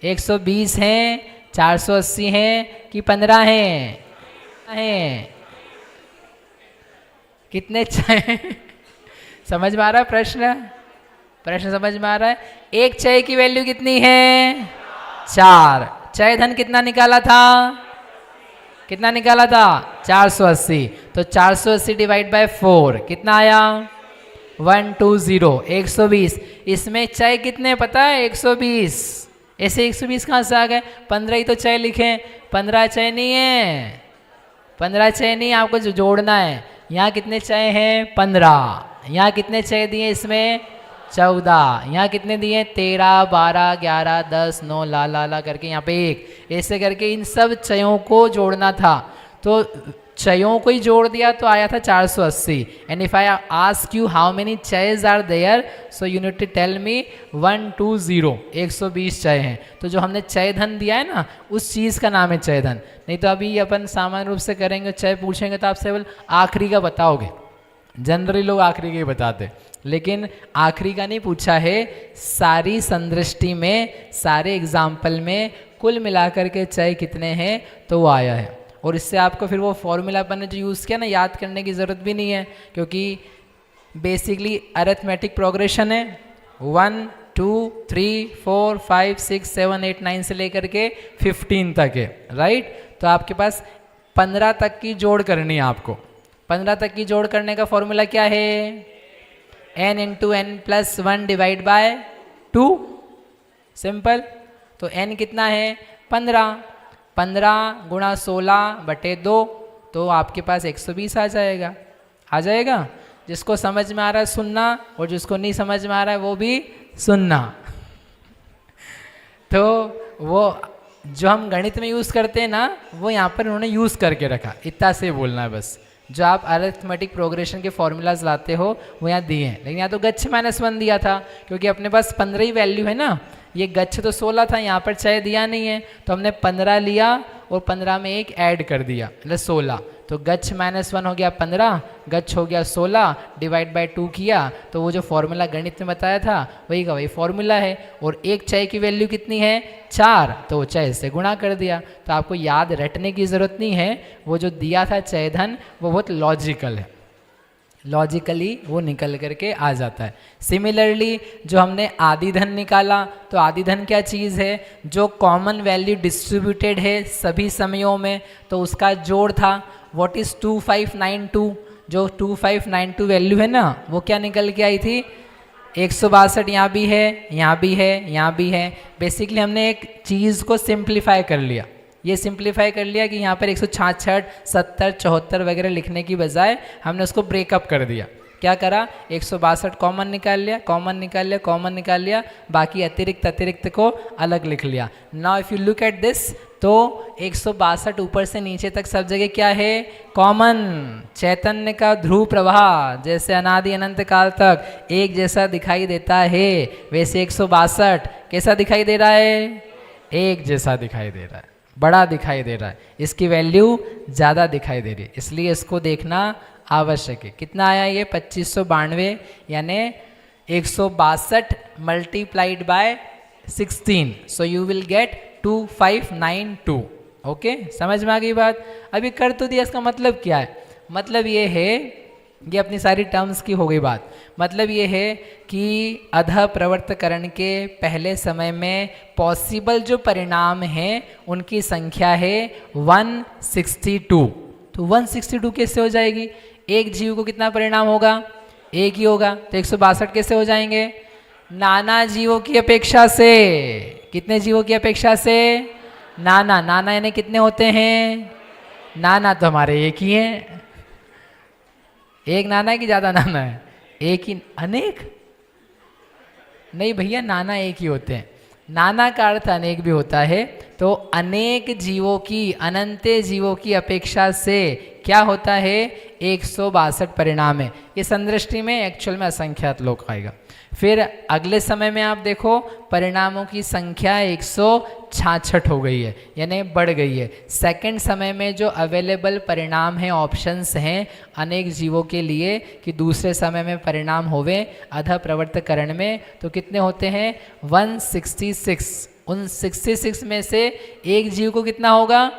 120 हैं, 480 हैं कि 15 हैं? कितने चय? समझ में आ रहा है प्रश्न? प्रश्न समझ में आ रहा है? एक चय की वैल्यू कितनी है? 4। चय धन कितना निकाला था? कितना निकाला था? 480। तो 480 डिवाइड बाय 4 कितना आया? 120, 120। इसमें चय कितने पता है? 120। ऐसे 120 कहाँ से आ गए? 15 ही तो चय लिखे, 15 चय नहीं है, 15 चय नहीं, आपको जो जोड़ना है। यहाँ कितने चय हैं? 15। यहाँ कितने चय दिए इसमें? 14। यहाँ कितने दिए? 13, 12, 11, 10, 9 ला करके यहाँ पे 1, ऐसे करके इन सब चयों को जोड़ना था। तो चयों को ही जोड़ दिया तो आया था 480। And if I ask you how many चयज are there, so you need to tell me 120, 120 चय हैं। तो जो हमने चय धन दिया है ना, उस चीज़ का नाम है चय धन। नहीं तो अभी अपन सामान्य रूप से करेंगे, चय पूछेंगे तो आप केवल आखिरी का बताओगे। जनरली लोग आखिरी का ही बताते, लेकिन आखिरी का नहीं पूछा है। सारी संदृष्टि में, सारे एग्जाम्पल में कुल मिलाकर के चय कितने हैं तो वो आया है। और इससे आपको फिर वो फॉर्मूला अपन ने जो यूज़ किया ना, याद करने की ज़रूरत भी नहीं है, क्योंकि बेसिकली अरिथमेटिक प्रोग्रेशन है। 1 2 3 4 5 6 7 8 9 से लेकर के 15 तक है, राइट। तो आपके पास 15 तक की जोड़ करनी है आपको। 15 तक की जोड़ करने का फॉर्मूला क्या है? n into N plus 1 divide by 2, simple. तो n कितना है? 15। 15 गुणा 16/2, तो आपके पास 120 आ जाएगा। आ जाएगा? जिसको समझ में आ रहा है सुनना, और जिसको नहीं समझ में आ रहा है वो भी सुनना। तो वो जो हम गणित में यूज़ करते हैं ना, वो यहाँ पर उन्होंने यूज़ करके रखा, इतना से बोलना है बस। जो आप अरिथमेटिक प्रोग्रेशन के फॉर्मूलाज लाते हो वो यहाँ दिए हैं, लेकिन यहाँ तो गच्छ -1 दिया था, क्योंकि अपने पास 15 ही वैल्यू है ना। ये गच्छ तो 16 था, यहाँ पर चय दिया नहीं है, तो हमने 15 लिया और 15 में एक ऐड कर दिया, मतलब 16। तो गच्छ -1 हो गया 15, गच्छ हो गया 16, डिवाइड बाय 2 किया, तो वो जो फॉर्मूला गणित में बताया था वही का वही फॉर्मूला है। और एक चय की वैल्यू कितनी है? 4, तो चय से गुणा कर दिया। तो आपको याद रटने की ज़रूरत नहीं है, वो जो दिया था चय धन वो बहुत लॉजिकल है। लॉजिकली वो निकल करके आ जाता है। सिमिलरली जो हमने आदि धन निकाला, तो आदि धन क्या चीज़ है, जो कॉमन वैल्यू डिस्ट्रीब्यूटेड है सभी समयों में, तो उसका जोड़ था। व्हाट इज़ 2592, जो 2592 वैल्यू है ना, वो क्या निकल के आई थी, 162 यहाँ भी है, यहाँ भी है, यहाँ भी है। बेसिकली हमने एक चीज़ को सिंप्लीफाई कर लिया, ये सिंप्लीफाई कर लिया कि यहाँ पर 166, 70, 74 वगैरह लिखने की बजाय हमने उसको ब्रेकअप कर दिया। क्या करा, 162 कॉमन निकाल लिया, कॉमन निकाल लिया, कॉमन निकाल लिया, बाकी अतिरिक्त को अलग लिख लिया। Now if you look at this, तो 162 ऊपर से नीचे तक सब जगह क्या है, कॉमन। चैतन्य का ध्रुव प्रवाह जैसे अनादि अनंत काल तक एक जैसा दिखाई देता है, वैसे 162 कैसा दिखाई दे रहा है, एक जैसा दिखाई दे रहा है, बड़ा दिखाई दे रहा है, इसकी वैल्यू ज़्यादा दिखाई दे रही है, इसलिए इसको देखना आवश्यक है। कितना आया ये, 2592, यानी 162 multiplied by 16, so you will get 2592। Okay, समझ में आ गई बात। अभी कर तो दिया, इसका मतलब क्या है, मतलब ये है, ये अपनी सारी टर्म्स की हो गई बात। मतलब ये है कि अधः प्रवर्तकरण के पहले समय में पॉसिबल जो परिणाम हैं उनकी संख्या है 162। तो 162 कैसे हो जाएगी, एक जीव को कितना परिणाम होगा, एक ही होगा, तो 162 कैसे हो जाएंगे, नाना जीवों की अपेक्षा से। कितने जीवों की अपेक्षा से, नाना। नाना यानी कितने होते हैं, नाना तो हमारे एक ही हैं। एक नाना है कि ज़्यादा नाना है, एक ही, अनेक नहीं भैया, नाना एक ही होते हैं। नाना का अर्थ अनेक भी होता है, तो अनेक जीवों की, अनंत जीवों की अपेक्षा से क्या होता है, 162 परिणाम है। ये संदृष्टि में एक्चुअल में असंख्यात लोक आएगा। फिर अगले समय में आप देखो परिणामों की संख्या 166 हो गई है, यानी बढ़ गई है। सेकंड समय में जो अवेलेबल परिणाम हैं, ऑप्शंस हैं अनेक जीवों के लिए कि दूसरे समय में परिणाम होवे अधः प्रवर्तकरण में, तो कितने होते हैं, 166। उन 66 में से एक जीव को कितना होगा,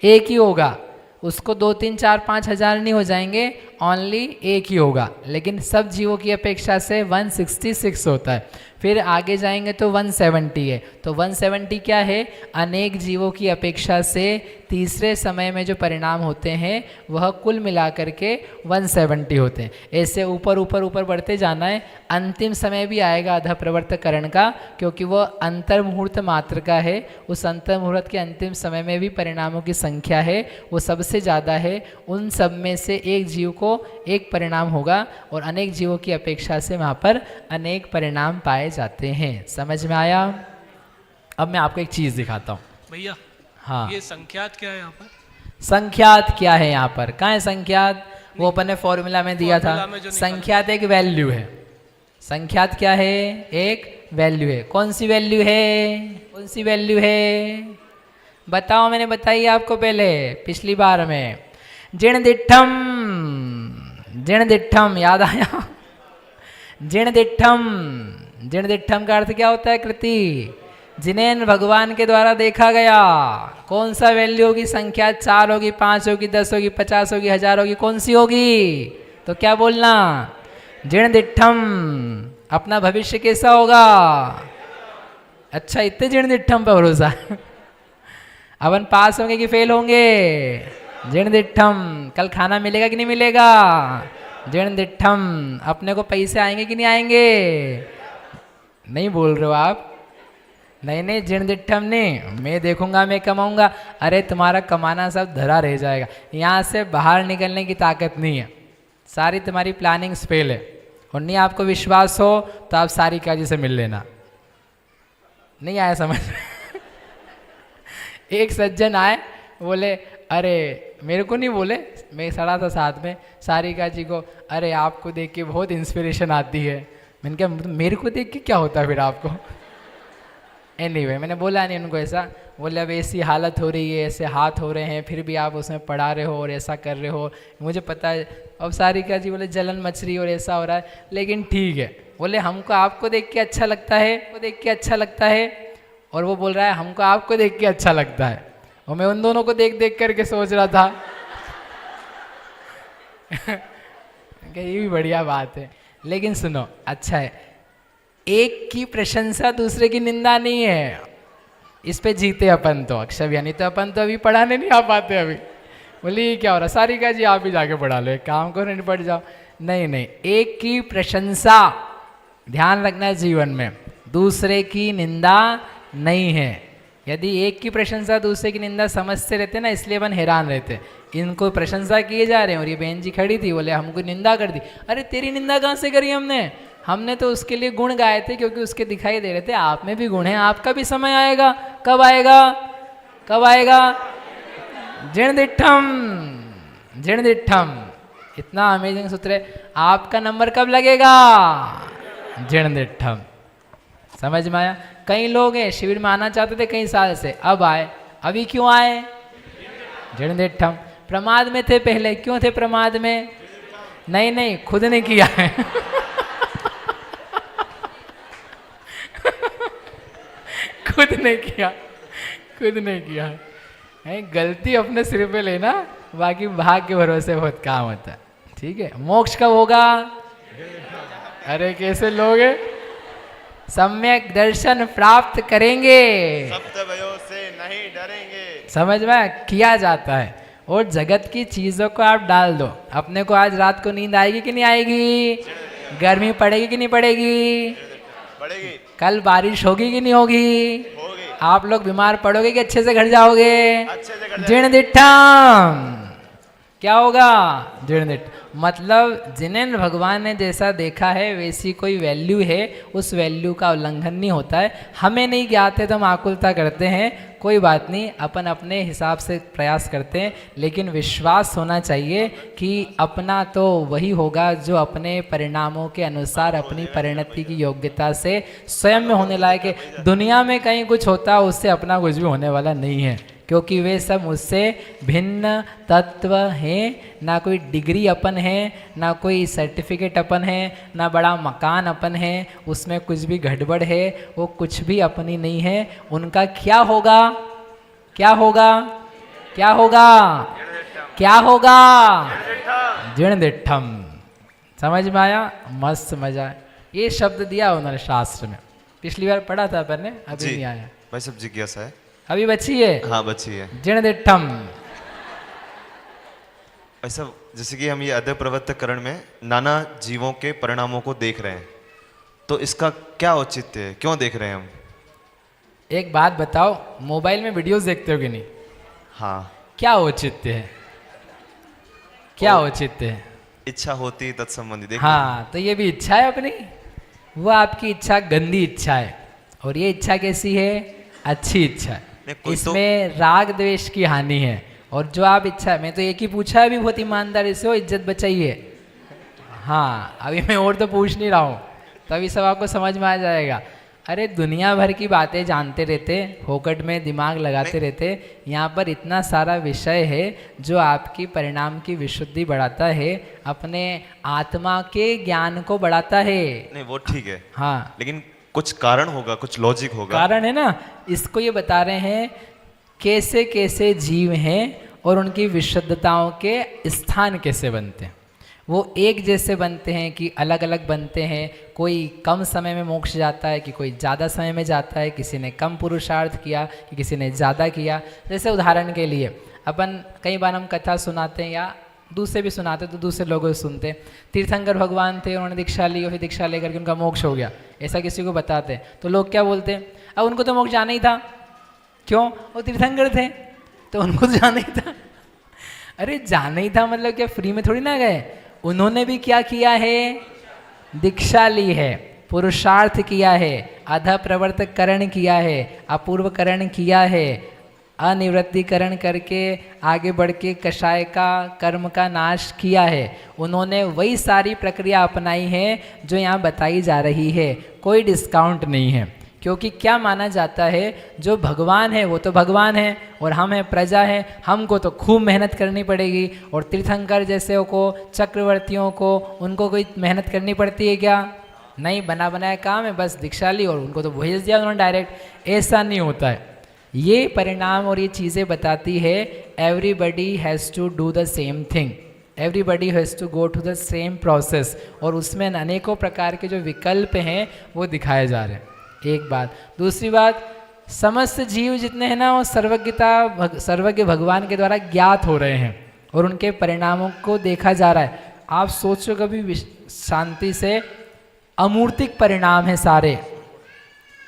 एक ही होगा, उसको 2, 3, 4, 5 हज़ार नहीं हो जाएंगे, ओनली एक ही होगा, लेकिन सब जीवों की अपेक्षा से 166 होता है। फिर आगे जाएंगे तो 170 है, तो 170 क्या है, अनेक जीवों की अपेक्षा से तीसरे समय में जो परिणाम होते हैं वह कुल मिलाकर के 170 होते हैं। ऐसे ऊपर ऊपर ऊपर बढ़ते जाना है, अंतिम समय भी आएगा अधः प्रवर्तकरण का, क्योंकि वह अंतर मुहूर्त मात्र का है। उस अंतर मुहूर्त के अंतिम समय में भी परिणामों की संख्या है वो सबसे ज़्यादा है। उन सब में से एक जीव को एक परिणाम होगा और अनेक जीवों की अपेक्षा से वहाँ पर अनेक परिणाम पाए जाते हैं। समझ में आया। अब मैं आपको एक चीज़ दिखाता हूँ भैया। हाँ, ये संख्यात क्या है यहाँ पर, संख्यात क्या है यहाँ पर, कहाँ है संख्यात, वो अपन ने फॉर्मूला में दिया था। संख्यात एक वैल्यू है, संख्यात क्या है, एक वैल्यू है। कौन सी वैल्यू है, कौन सी वैल्यू है, बताओ, मैंने बताई आपको पहले पिछली बार में, जिण दिठम, जिण दिठम, याद आया, जिण दिठम। जिण दिठम का अर्थ क्या होता है, कृति, जिन्हें भगवान के द्वारा देखा गया। कौन सा वैल्यू होगी, संख्या 4 होगी, 5 होगी, 10 होगी, 50 होगी, 1000 होगी, कौन सी होगी, तो क्या बोलना, जिण दिठम। अपना भविष्य कैसा होगा, अच्छा, इतने जिण दिठम पर भरोसा अपन पास होंगे कि फेल होंगे, जिण दिठम। कल खाना मिलेगा कि नहीं मिलेगा, जिण दिठम। अपने को पैसे आएंगे कि नहीं आएंगे, नहीं बोल रहे हो आप, नहीं नहीं, जिण दिठम नहीं, मैं देखूंगा, मैं कमाऊंगा। अरे तुम्हारा कमाना सब धरा रह जाएगा, यहाँ से बाहर निकलने की ताकत नहीं है, सारी तुम्हारी प्लानिंग फेल है। और नहीं आपको विश्वास हो तो आप सारिका जी से मिल लेना। नहीं आया समझ एक सज्जन आए, बोले, अरे मेरे को नहीं बोले, मैं खड़ा था साथ में, सारिका जी को, अरे आपको देख के बहुत इंस्पिरेशन आती है। मैंने कहा मेरे को देख के क्या होता है फिर आपको। एनीवे, मैंने बोला नहीं उनको ऐसा, बोले अब ऐसी हालत हो रही है, ऐसे हाथ हो रहे हैं, फिर भी आप उसमें पढ़ा रहे हो और ऐसा कर रहे हो, मुझे पता है। अब सारिका जी बोले जलन मच रही और ऐसा हो रहा है, लेकिन ठीक है। बोले हमको आपको देख के अच्छा लगता है, वो देख के अच्छा लगता है, और वो बोल रहा है हमको आपको देख के अच्छा लगता है। और मैं उन दोनों को देख देख करके सोच रहा था ये भी बढ़िया बात है, लेकिन सुनो, अच्छा है, एक की प्रशंसा दूसरे की निंदा नहीं है, इस पे जीते अपन तो अक्षर, यानी तो अपन तो अभी पढ़ाने नहीं आ पाते अभी। बोली क्या हो रहा सारिका जी, आप भी जाके पढ़ा लो, एक काम करो नहीं पढ़ जाओ। नहीं नहीं, एक की प्रशंसा ध्यान रखना है जीवन में, दूसरे की निंदा नहीं है। यदि एक की प्रशंसा दूसरे की निंदा समझते रहते ना, इसलिए अपन हैरान रहते, इनको प्रशंसा किए जा रहे हैं और ये बहन जी खड़ी थी, बोले हमको निंदा कर दी। अरे तेरी निंदा कहाँ से करी हमने तो उसके लिए गुण गाए थे, क्योंकि उसके दिखाई दे रहे थे आप में भी गुण है, आपका भी समय आएगा। कब आएगा? कब आएगा? जिणदिठम, जिणदिठम, इतना अमेजिंग सूत्र है। आपका नंबर कब लगेगा? जिणदिठम। समझ में आया? कई लोग हैं शिविर में आना चाहते थे कई साल से, अब आए, अभी क्यों आए? जिणदिठम। प्रमाद में थे पहले, क्यों थे प्रमाद में? नहीं नहीं, खुद ने किया है खुद ने किया, खुद ने किया है। गलती अपने सिर पे लेना, बाकी भाग के भरोसे बहुत काम होता है। ठीक है, मोक्ष कब होगा? अरे कैसे लोग सम्यक दर्शन प्राप्त करेंगे, सप्तभयों से नहीं डरेंगे। समझ में किया जाता है। और जगत की चीजों को आप डाल दो, अपने को आज रात को नींद आएगी कि नहीं आएगी? गर्मी पड़ेगी कि नहीं पड़ेगी? पड़ेगी। कल बारिश होगी कि नहीं होगी? होगी। आप लोग बीमार पड़ोगे कि अच्छे से घर जाओगे? अच्छे से घर जिणदिठम। क्या होगा? जिणदिठ, मतलब जिन्हें भगवान ने जैसा देखा है वैसी कोई वैल्यू है, उस वैल्यू का उल्लंघन नहीं होता है। हमें नहीं ज्ञात है तो हम आकुलता करते हैं, कोई बात नहीं, अपन अपने हिसाब से प्रयास करते हैं, लेकिन विश्वास होना चाहिए कि अपना तो वही होगा जो अपने परिणामों के अनुसार अपनी परिणति की योग्यता से स्वयं में होने लायक है। दुनिया में कहीं कुछ होता उससे अपना कुछ भी होने वाला नहीं है, क्योंकि वे सब मुझसे भिन्न तत्व हैं। ना कोई डिग्री अपन है, ना कोई सर्टिफिकेट अपन है, ना बड़ा मकान अपन है, उसमें कुछ भी गड़बड़ है, वो कुछ भी अपनी नहीं है। उनका क्या होगा? क्या होगा? क्या होगा? क्या होगा? जिणदिठम। समझ में आया? मस्त मजा। ये शब्द दिया उन्होंने शास्त्र में, पिछली बार पढ़ा था अपन ने, अभी नहीं आया। भाई सब जिज्ञासा है, अभी बची है? हाँ बची है। जिणदिठम। ऐसा जैसे कि हम ये अद्य प्रवर्तकरण में नाना जीवों के परिणामों को देख रहे हैं, तो इसका क्या औचित्य है, क्यों देख रहे हैं हम? एक बात बताओ, मोबाइल में वीडियोस देखते हो कि नहीं? हाँ। क्या औचित्य है? क्या औचित्य है? इच्छा होती तत्संबंधी देख। हाँ, तो ये भी इच्छा है अपनी, वो आपकी इच्छा गंदी इच्छा है, और ये इच्छा कैसी है? अच्छी इच्छा है। इसमें राग द्वेष की हानि है। और जो आप इच्छा, मैं तो एक ही पूछा है अभी बहुत ईमानदारी से, हो इज्जत बचाइए। हाँ, अभी मैं और तो पूछ नहीं रहा हूँ, तभी सब आपको समझ में आ जाएगा। अरे दुनिया भर की बातें जानते रहते, फोकट में दिमाग लगाते रहते, यहाँ पर इतना सारा विषय है जो आपकी परिणाम की विशुद्धि बढ़ाता है, अपने आत्मा के ज्ञान को बढ़ाता है। नहीं वो ठीक है, हाँ, लेकिन कुछ कारण होगा, कुछ लॉजिक होगा। कारण है ना, इसको ये बता रहे हैं कैसे कैसे जीव हैं और उनकी विशुद्धताओं के स्थान कैसे बनते हैं। वो एक जैसे बनते हैं कि अलग अलग बनते हैं? कोई कम समय में मोक्ष जाता है कि कोई ज़्यादा समय में जाता है, किसी ने कम पुरुषार्थ किया कि किसी ने ज़्यादा किया। जैसे उदाहरण के लिए अपन कई बार हम कथा सुनाते हैं या दूसरे भी सुनाते तो दूसरे लोगों से सुनते, तीर्थंकर भगवान थे, उन्होंने दीक्षा ली और फिर दीक्षा लेकर के उनका मोक्ष हो गया, ऐसा किसी को बताते तो लोग क्या बोलते हैं? अब उनको तो मोक्ष जाना ही था, क्यों? वो तीर्थंकर थे तो उनको तो जाना ही था। अरे जाना ही था मतलब क्या फ्री में थोड़ी ना गए? उन्होंने भी क्या किया है? दीक्षा ली है, पुरुषार्थ किया है, अध प्रवर्तकरण किया है, अपूर्वकरण किया है, अनिवृत्तिकरण करके आगे बढ़ के कषाय का कर्म का नाश किया है। उन्होंने वही सारी प्रक्रिया अपनाई है जो यहाँ बताई जा रही है, कोई डिस्काउंट नहीं है। क्योंकि क्या माना जाता है, जो भगवान है वो तो भगवान है और हम हैं प्रजा है, हमको तो खूब मेहनत करनी पड़ेगी। और तीर्थंकर जैसे को, चक्रवर्तियों को, उनको कोई मेहनत करनी पड़ती है क्या? नहीं, बना बनाया काम है, बस दीक्षा ली और उनको तो भेज दिया उन्होंने डायरेक्ट। ऐसा नहीं होता है। ये परिणाम और ये चीज़ें बताती है everybody has to do the same thing. Everybody has to go to the same process, और उसमें अनेकों प्रकार के जो विकल्प हैं वो दिखाए जा रहे हैं। एक बात। दूसरी बात, समस्त जीव जितने हैं ना वो सर्वज्ञ भगवान के द्वारा ज्ञात हो रहे हैं और उनके परिणामों को देखा जा रहा है। आप सोचो कभी शांति से, अमूर्तिक परिणाम है सारे।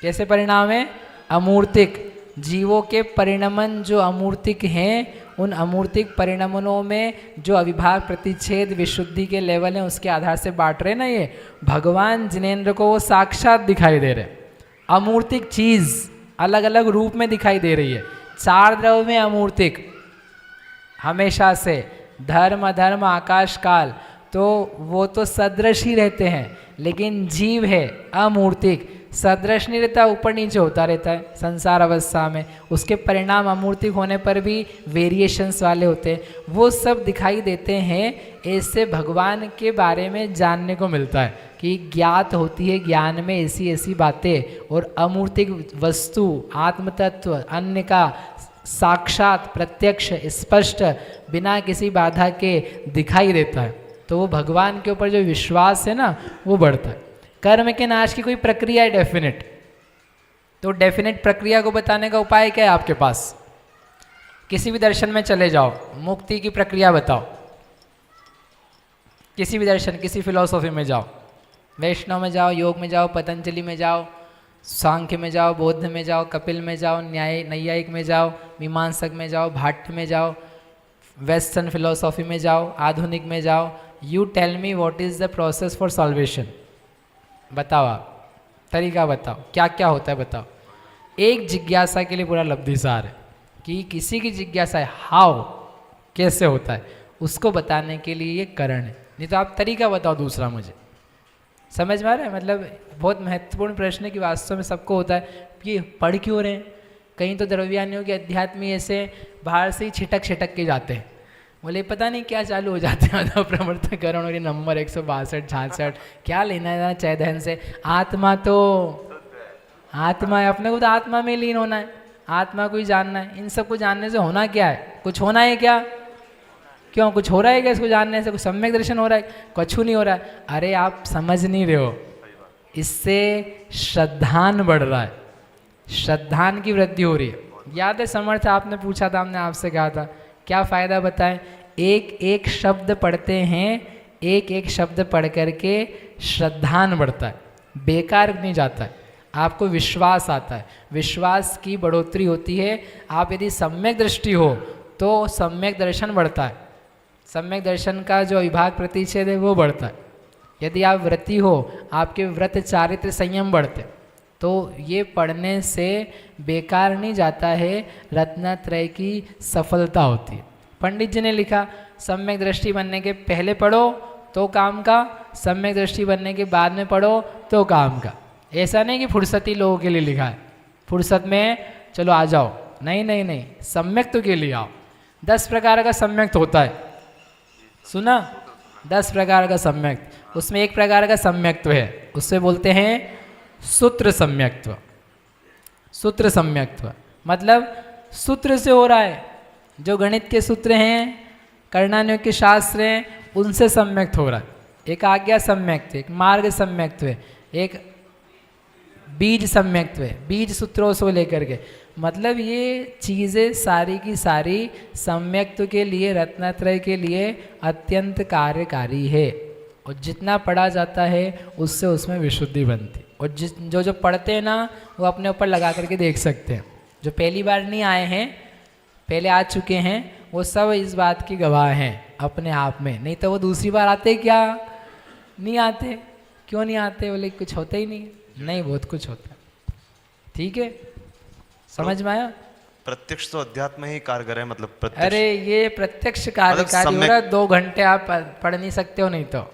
कैसे परिणाम है? अमूर्तिक। जीवों के परिणमन जो अमूर्तिक हैं, उन अमूर्तिक परिणमनों में जो अविभाग प्रतिच्छेद विशुद्धि के लेवल हैं उसके आधार से बांट रहे ना ये भगवान जिनेंद्र को, वो साक्षात दिखाई दे रहे। अमूर्तिक चीज़ अलग अलग रूप में दिखाई दे रही है। चार द्रव्य में अमूर्तिक हमेशा से, धर्म अधर्म आकाश काल, तो वो तो सदृश ही रहते हैं, लेकिन जीव है अमूर्तिक, सदृश नहीं रहता, ऊपर नीचे होता रहता है संसार अवस्था में। उसके परिणाम अमूर्तिक होने पर भी वेरिएशंस वाले होते हैं, वो सब दिखाई देते हैं। ऐसे भगवान के बारे में जानने को मिलता है कि ज्ञात होती है ज्ञान में ऐसी ऐसी बातें, और अमूर्तिक वस्तु आत्मतत्व अन्य का साक्षात प्रत्यक्ष स्पष्ट बिना किसी बाधा के दिखाई देता है। तो वो भगवान के ऊपर जो विश्वास है ना वो बढ़ता है। कर्म के नाश की कोई प्रक्रिया है डेफिनेट, तो डेफिनेट प्रक्रिया को बताने का उपाय क्या है आपके पास? किसी भी दर्शन में चले जाओ, मुक्ति की प्रक्रिया बताओ। किसी भी दर्शन, किसी फिलॉसफी में जाओ, वैष्णव में जाओ, योग में जाओ, पतंजलि में जाओ, सांख्य में जाओ, बौद्ध में जाओ, कपिल में जाओ, न्याय नैयायिक में जाओ, मीमांसक में जाओ, भाट में जाओ, वेस्टर्न फिलॉसफी में जाओ, आधुनिक में जाओ। You tell me what is the process for salvation. बताओ आप, तरीका बताओ, क्या क्या होता है बताओ। एक जिज्ञासा के लिए पूरा लब्धिसार है कि किसी की जिज्ञासा है हाउ, कैसे होता है, उसको बताने के लिए ये करण है। नहीं तो आप तरीका बताओ दूसरा मुझे। समझ में आ रहा है? मतलब बहुत महत्वपूर्ण प्रश्न है कि वास्तव में सबको होता है कि पढ़ क्यों रहे हैं। कहीं तो द्रव्यानियों के अध्यात्मी ऐसे बाहर से ही छिटक के जाते हैं, बोले पता नहीं क्या चालू हो जाते हैं प्रवर्तकरण और ये नंबर 162 66 क्या लेना है चय धन से। आत्मा तो आत्मा है, अपने को तो आत्मा में लीन होना है, आत्मा को ही जानना है। इन सबको जानने से होना क्या है? कुछ होना है क्या? क्यों कुछ हो रहा है क्या इसको जानने से? कुछ सम्यक दर्शन हो रहा है? कुछ नहीं हो रहा है। अरे आप समझ नहीं रहे हो, इससे श्रद्धान बढ़ रहा है, श्रद्धान की वृद्धि हो रही है। याद है समर्थ आपने पूछा था, हमने आपसे कहा था क्या फ़ायदा बताएं? एक एक शब्द पढ़ते हैं, एक एक शब्द पढ़ करके श्रद्धान बढ़ता है, बेकार नहीं जाता है, आपको विश्वास आता है, विश्वास की बढ़ोतरी होती है। आप यदि सम्यक दृष्टि हो तो सम्यक दर्शन बढ़ता है, सम्यक दर्शन का जो विभाग प्रतिच्छेद है वो बढ़ता है। यदि आप व्रती हो, आपके व्रत चारित्र संयम बढ़ते। तो ये पढ़ने से बेकार नहीं जाता है, रत्नत्रय की सफलता होती है। पंडित जी ने लिखा सम्यक दृष्टि बनने के पहले पढ़ो तो काम का, सम्यक दृष्टि बनने के बाद में पढ़ो तो काम का। ऐसा नहीं कि फुर्सती लोगों के लिए लिखा है, फुर्सत में चलो आ जाओ, नहीं नहीं नहीं, सम्यक्त के लिए आओ। 10 प्रकार का सम्यक्त होता है, सुना? 10 प्रकार का सम्यक्त, उसमें एक प्रकार का सम्यक्त्व है, उससे बोलते हैं सूत्र सम्यक्त्व। सूत्र सम्यक्त्व मतलब सूत्र से हो रहा है, जो गणित के सूत्र हैं, कर्णानुयोग के शास्त्र हैं, उनसे सम्यक्त हो रहा है। एक आज्ञा सम्यक्त है, एक मार्ग सम्यक्त है, एक बीज सम्यक्त है, बीज सूत्रों से लेकर के। मतलब ये चीज़ें सारी की सारी सम्यक्त्व के लिए, रत्नत्रय के लिए अत्यंत कार्यकारी है। और जितना पढ़ा जाता है उससे उसमें विशुद्धि बनती। और जो पढ़ते हैं ना वो अपने ऊपर लगा करके देख सकते हैं। जो पहली बार नहीं आए हैं, पहले आ चुके हैं, वो सब इस बात की गवाह हैं अपने आप में। नहीं तो वो दूसरी बार आते क्या? नहीं आते। क्यों नहीं आते? बोले कुछ होता ही नहीं। नहीं, बहुत कुछ होता है। ठीक है, समझ में आया? प्रत्यक्ष तो अध्यात्म ही कारगर है, मतलब प्रत्यक्ष। अरे ये प्रत्यक्ष कार्यकारी हो रहा है। 2 घंटे आप पढ़ नहीं सकते हो, नहीं तो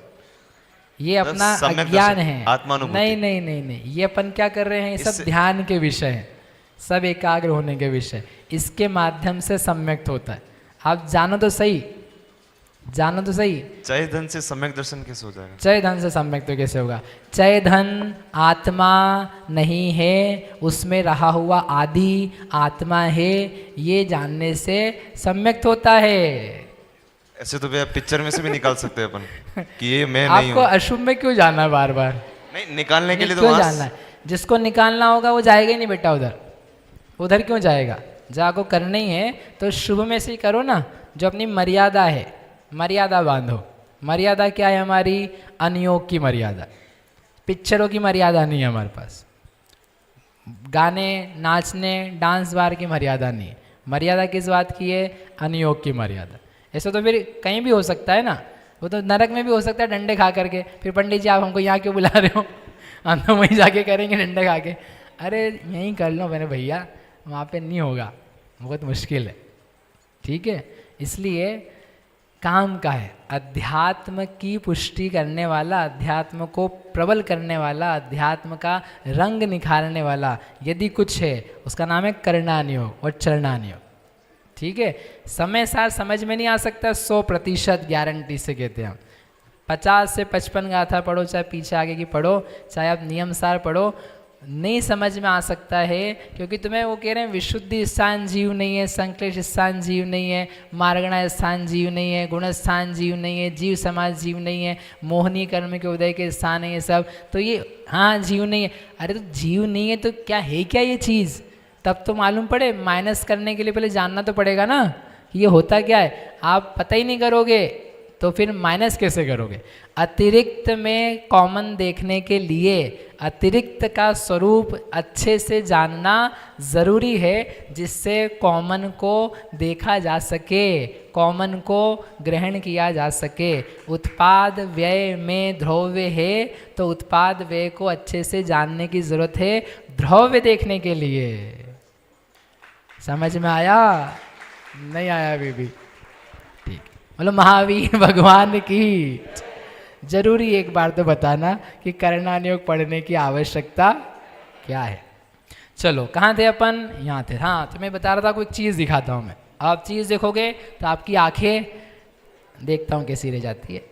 ये अपना अज्ञान है। नहीं नहीं नहीं नहीं, ये अपन क्या कर रहे हैं, ये सब ध्यान के विषय हैं, सब एकाग्र होने के विषय। इसके माध्यम से सम्यक्त होता है। आप जानो तो सही, जानो तो सही। चय धन से सम्यक दर्शन कैसे हो जाएगा? चय धन से सम्यक तो कैसे होगा? चय धन आत्मा नहीं है, उसमें रहा हुआ आदि आत्मा है, ये जानने से सम्यक्त होता है। ऐसे तो भैया पिक्चर में से भी निकाल सकते हैं अपन कि ये मैं नहीं आपको हूँ। अशुभ में क्यों जाना है बार बार? नहीं, निकालने के लिए तो क्यों वहाँ जाना है? जिसको निकालना होगा वो जाएगा ही नहीं बेटा उधर। उधर क्यों जाएगा? जाको करना ही है तो शुभ में से ही करो ना। जो अपनी मर्यादा है, मर्यादा बांधो। मर्यादा क्या है हमारी? अनियोग की मर्यादा। पिक्चरों की मर्यादा नहीं है हमारे पास। गाने, नाचने, डांस बार की मर्यादा नहीं है। मर्यादा किस बात की है? अनियोग की मर्यादा। ऐसा तो फिर कहीं भी हो सकता है ना। वो तो नरक में भी हो सकता है डंडे खा करके। फिर पंडित जी आप हमको यहाँ क्यों बुला रहे हो? हम तो वहीं जाके करेंगे डंडे खा के। अरे यहीं कर लो मैंने भैया, वहाँ पे नहीं होगा, बहुत मुश्किल है। ठीक है, इसलिए काम का है। अध्यात्म की पुष्टि करने वाला, अध्यात्म को प्रबल करने वाला, अध्यात्म का रंग निखारने वाला यदि कुछ है उसका नाम है करणानियोग और चरणानियोग। ठीक है, समय सार समझ में नहीं आ सकता 100% गारंटी से कहते हैं हम। 50 से 55 गाथा पढ़ो, चाहे पीछे आगे की पढ़ो, चाहे आप नियम सार पढ़ो, नहीं समझ में आ सकता है। क्योंकि तुम्हें वो कह रहे हैं विशुद्धि स्थान जीव नहीं है, संक्लेश स्थान जीव नहीं है, मार्गणा स्थान जीव नहीं है, गुण स्थान जीव नहीं है, जीव समाज जीव नहीं है, मोहनी कर्म के उदय के स्थान है ये सब। तो ये हाँ जीव नहीं है। अरे तो जीव नहीं है तो क्या है, क्या ये चीज़? तब तो मालूम पड़े। माइनस करने के लिए पहले जानना तो पड़ेगा ना ये होता क्या है। आप पता ही नहीं करोगे तो फिर माइनस कैसे करोगे? अतिरिक्त में कॉमन देखने के लिए अतिरिक्त का स्वरूप अच्छे से जानना ज़रूरी है, जिससे कॉमन को देखा जा सके, कॉमन को ग्रहण किया जा सके। उत्पाद व्यय में द्रव्य है तो उत्पाद व्यय को अच्छे से जानने की ज़रूरत है द्रव्य देखने के लिए। समझ में आया? नहीं आया अभी भी? ठीक, बोलो महावीर भगवान की। जरूरी एक बार तो बताना कि करणानियोग पढ़ने की आवश्यकता क्या है। चलो कहाँ थे अपन? यहाँ थे। हाँ, तो मैं बता रहा था कोई चीज़ दिखाता हूँ मैं। आप चीज़ देखोगे तो आपकी आंखें देखता हूँ कैसी रह जाती है।